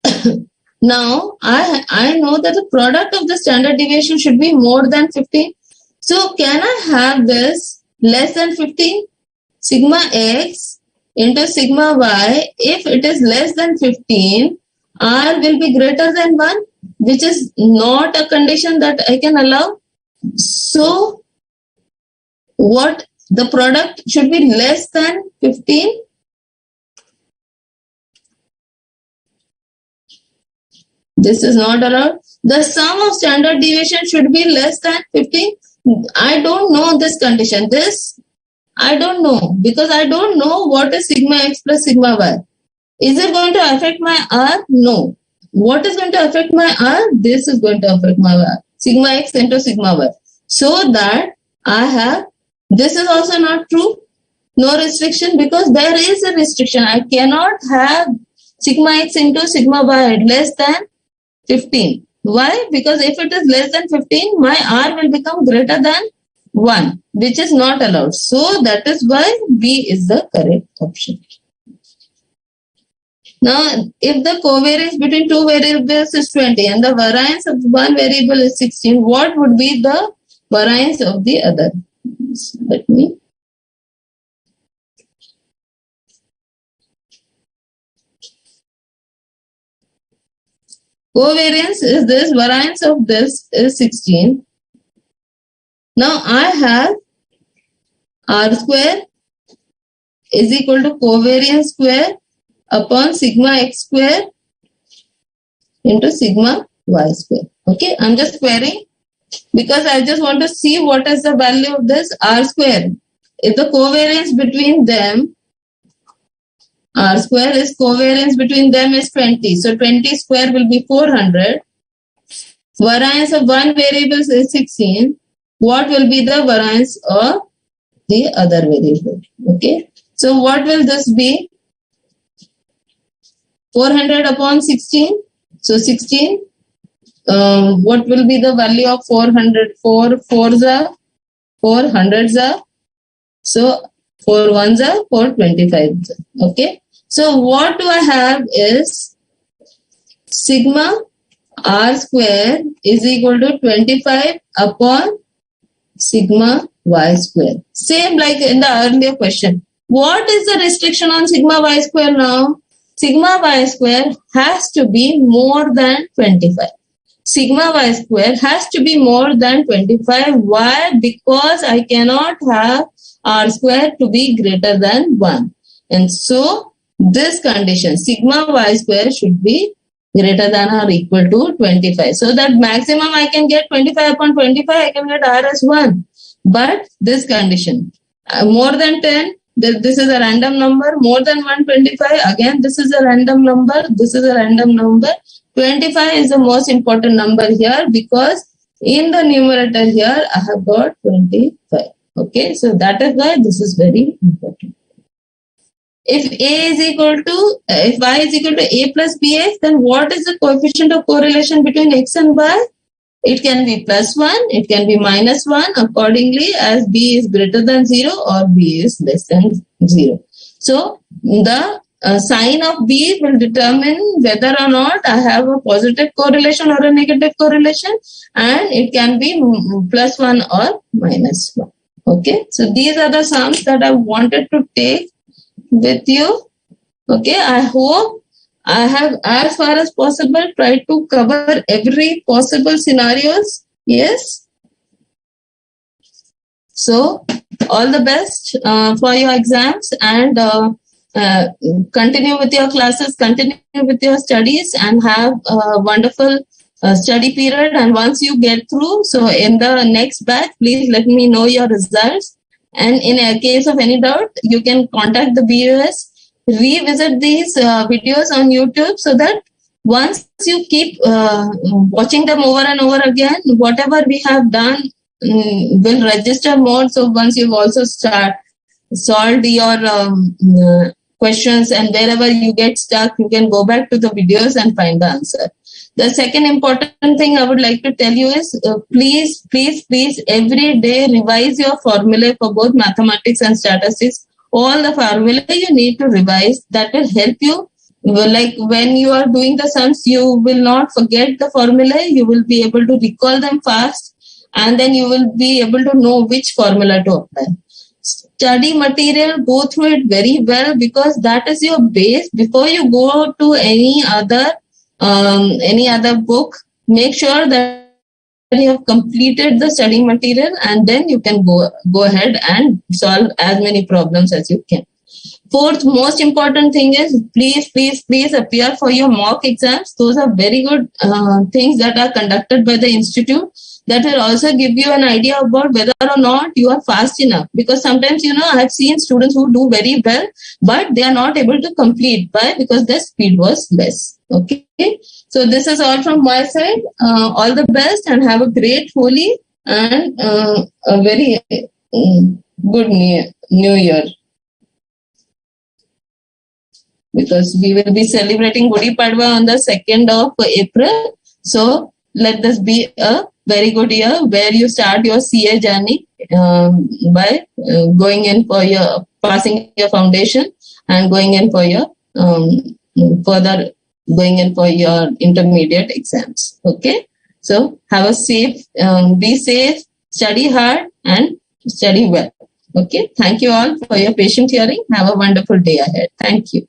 1. Now, I know that the product of the standard deviation should be more than 15. So, can I have this less than 15? Sigma x into sigma y, if it is less than 15, R will be greater than 1, which is not a condition that I can allow. So, what? The product should be less than 15. This is not allowed. The sum of standard deviation should be less than 15. I don't know this condition. This I don't know because I don't know what is sigma x plus sigma y. Is it going to affect my R? No. What is going to affect my R? This is going to affect my R. Sigma x into sigma y. So that I have, this is also not true. No restriction because there is a restriction. I cannot have sigma x into sigma y less than 15. Why? Because if it is less than 15, my R will become greater than 1, which is not allowed. So that is why B is the correct option. Now, if the covariance between two variables is 20 and the variance of one variable is 16, what would be the variance of the other? Let me. Covariance is this, variance of this is 16. Now I have R square is equal to covariance square upon sigma x square into sigma y square. Okay, I'm just squaring because I just want to see what is the value of this R square. If the covariance between them, R square is covariance between them is 20. So 20 square will be 400. variance of one variable is 16, what will be the variance of the other variable? Okay. So what will this be? 400 upon 16. So 16. What will be the value of 400? 4 fours are 4 hundreds are. So 4 ones are 425. Okay. So what do I have is sigma r square is equal to 25 upon sigma y square. Same like in the earlier question. What is the restriction on sigma y square now? Sigma y square has to be more than 25. Sigma y square has to be more than 25. Why? Because I cannot have r square to be greater than 1. And so this condition, sigma y square should be greater than or equal to 25. So that maximum I can get 25 upon 25, I can get r as 1. But this condition, more than 10, this is a random number. More than 125, again this is a random number. This is a random number. 25 is the most important number here because in the numerator here I have got 25. Okay, so that is why this is very important. If a is equal to, if y is equal to a plus bx, then what is the coefficient of correlation between x and y? It can be plus 1, it can be minus 1 accordingly as b is greater than 0 or b is less than 0. So the sign of b will determine whether or not I have a positive correlation or a negative correlation, and it can be plus 1 or minus 1. Okay, so these are the sums that I wanted to take with you. Okay, I hope I have as far as possible tried to cover every possible scenarios. Yes. So all the best for your exams, and continue with your classes, continue with your studies, and have a wonderful study period. And once you get through, so in the next batch, please let me know your results. And in a case of any doubt, you can contact the BUS, revisit these videos on YouTube, so that once you keep watching them over and over again, whatever we have done will register more. So once you've also solved your questions, and wherever you get stuck, you can go back to the videos and find the answer. The second important thing I would like to tell you is please every day revise your formulae for both mathematics and statistics. All the formulae you need to revise. That will help you. Like when you are doing the sums, you will not forget the formulae. You will be able to recall them fast, and then you will be able to know which formula to apply. Study material, go through it very well, because that is your base. Before you go to any other book, make sure that you have completed the study material, and then you can go ahead and solve as many problems as you can. Fourth most important thing is please appear for your mock exams. Those are very good things that are conducted by the institute. That will also give you an idea about whether or not you are fast enough. Because sometimes, I have seen students who do very well, but they are not able to complete. Why? Because their speed was less. Okay. So this is all from my side. All the best, and have a great Holi and a very good New Year. Because we will be celebrating Gudi Padwa on the 2nd of April. So let this be a very good year where you start your CA journey by going in for your passing your foundation and going in for your further going in for your intermediate exams. Okay. So have a safe, be safe, study hard and study well. Okay. Thank you all for your patient hearing. Have a wonderful day ahead. Thank you.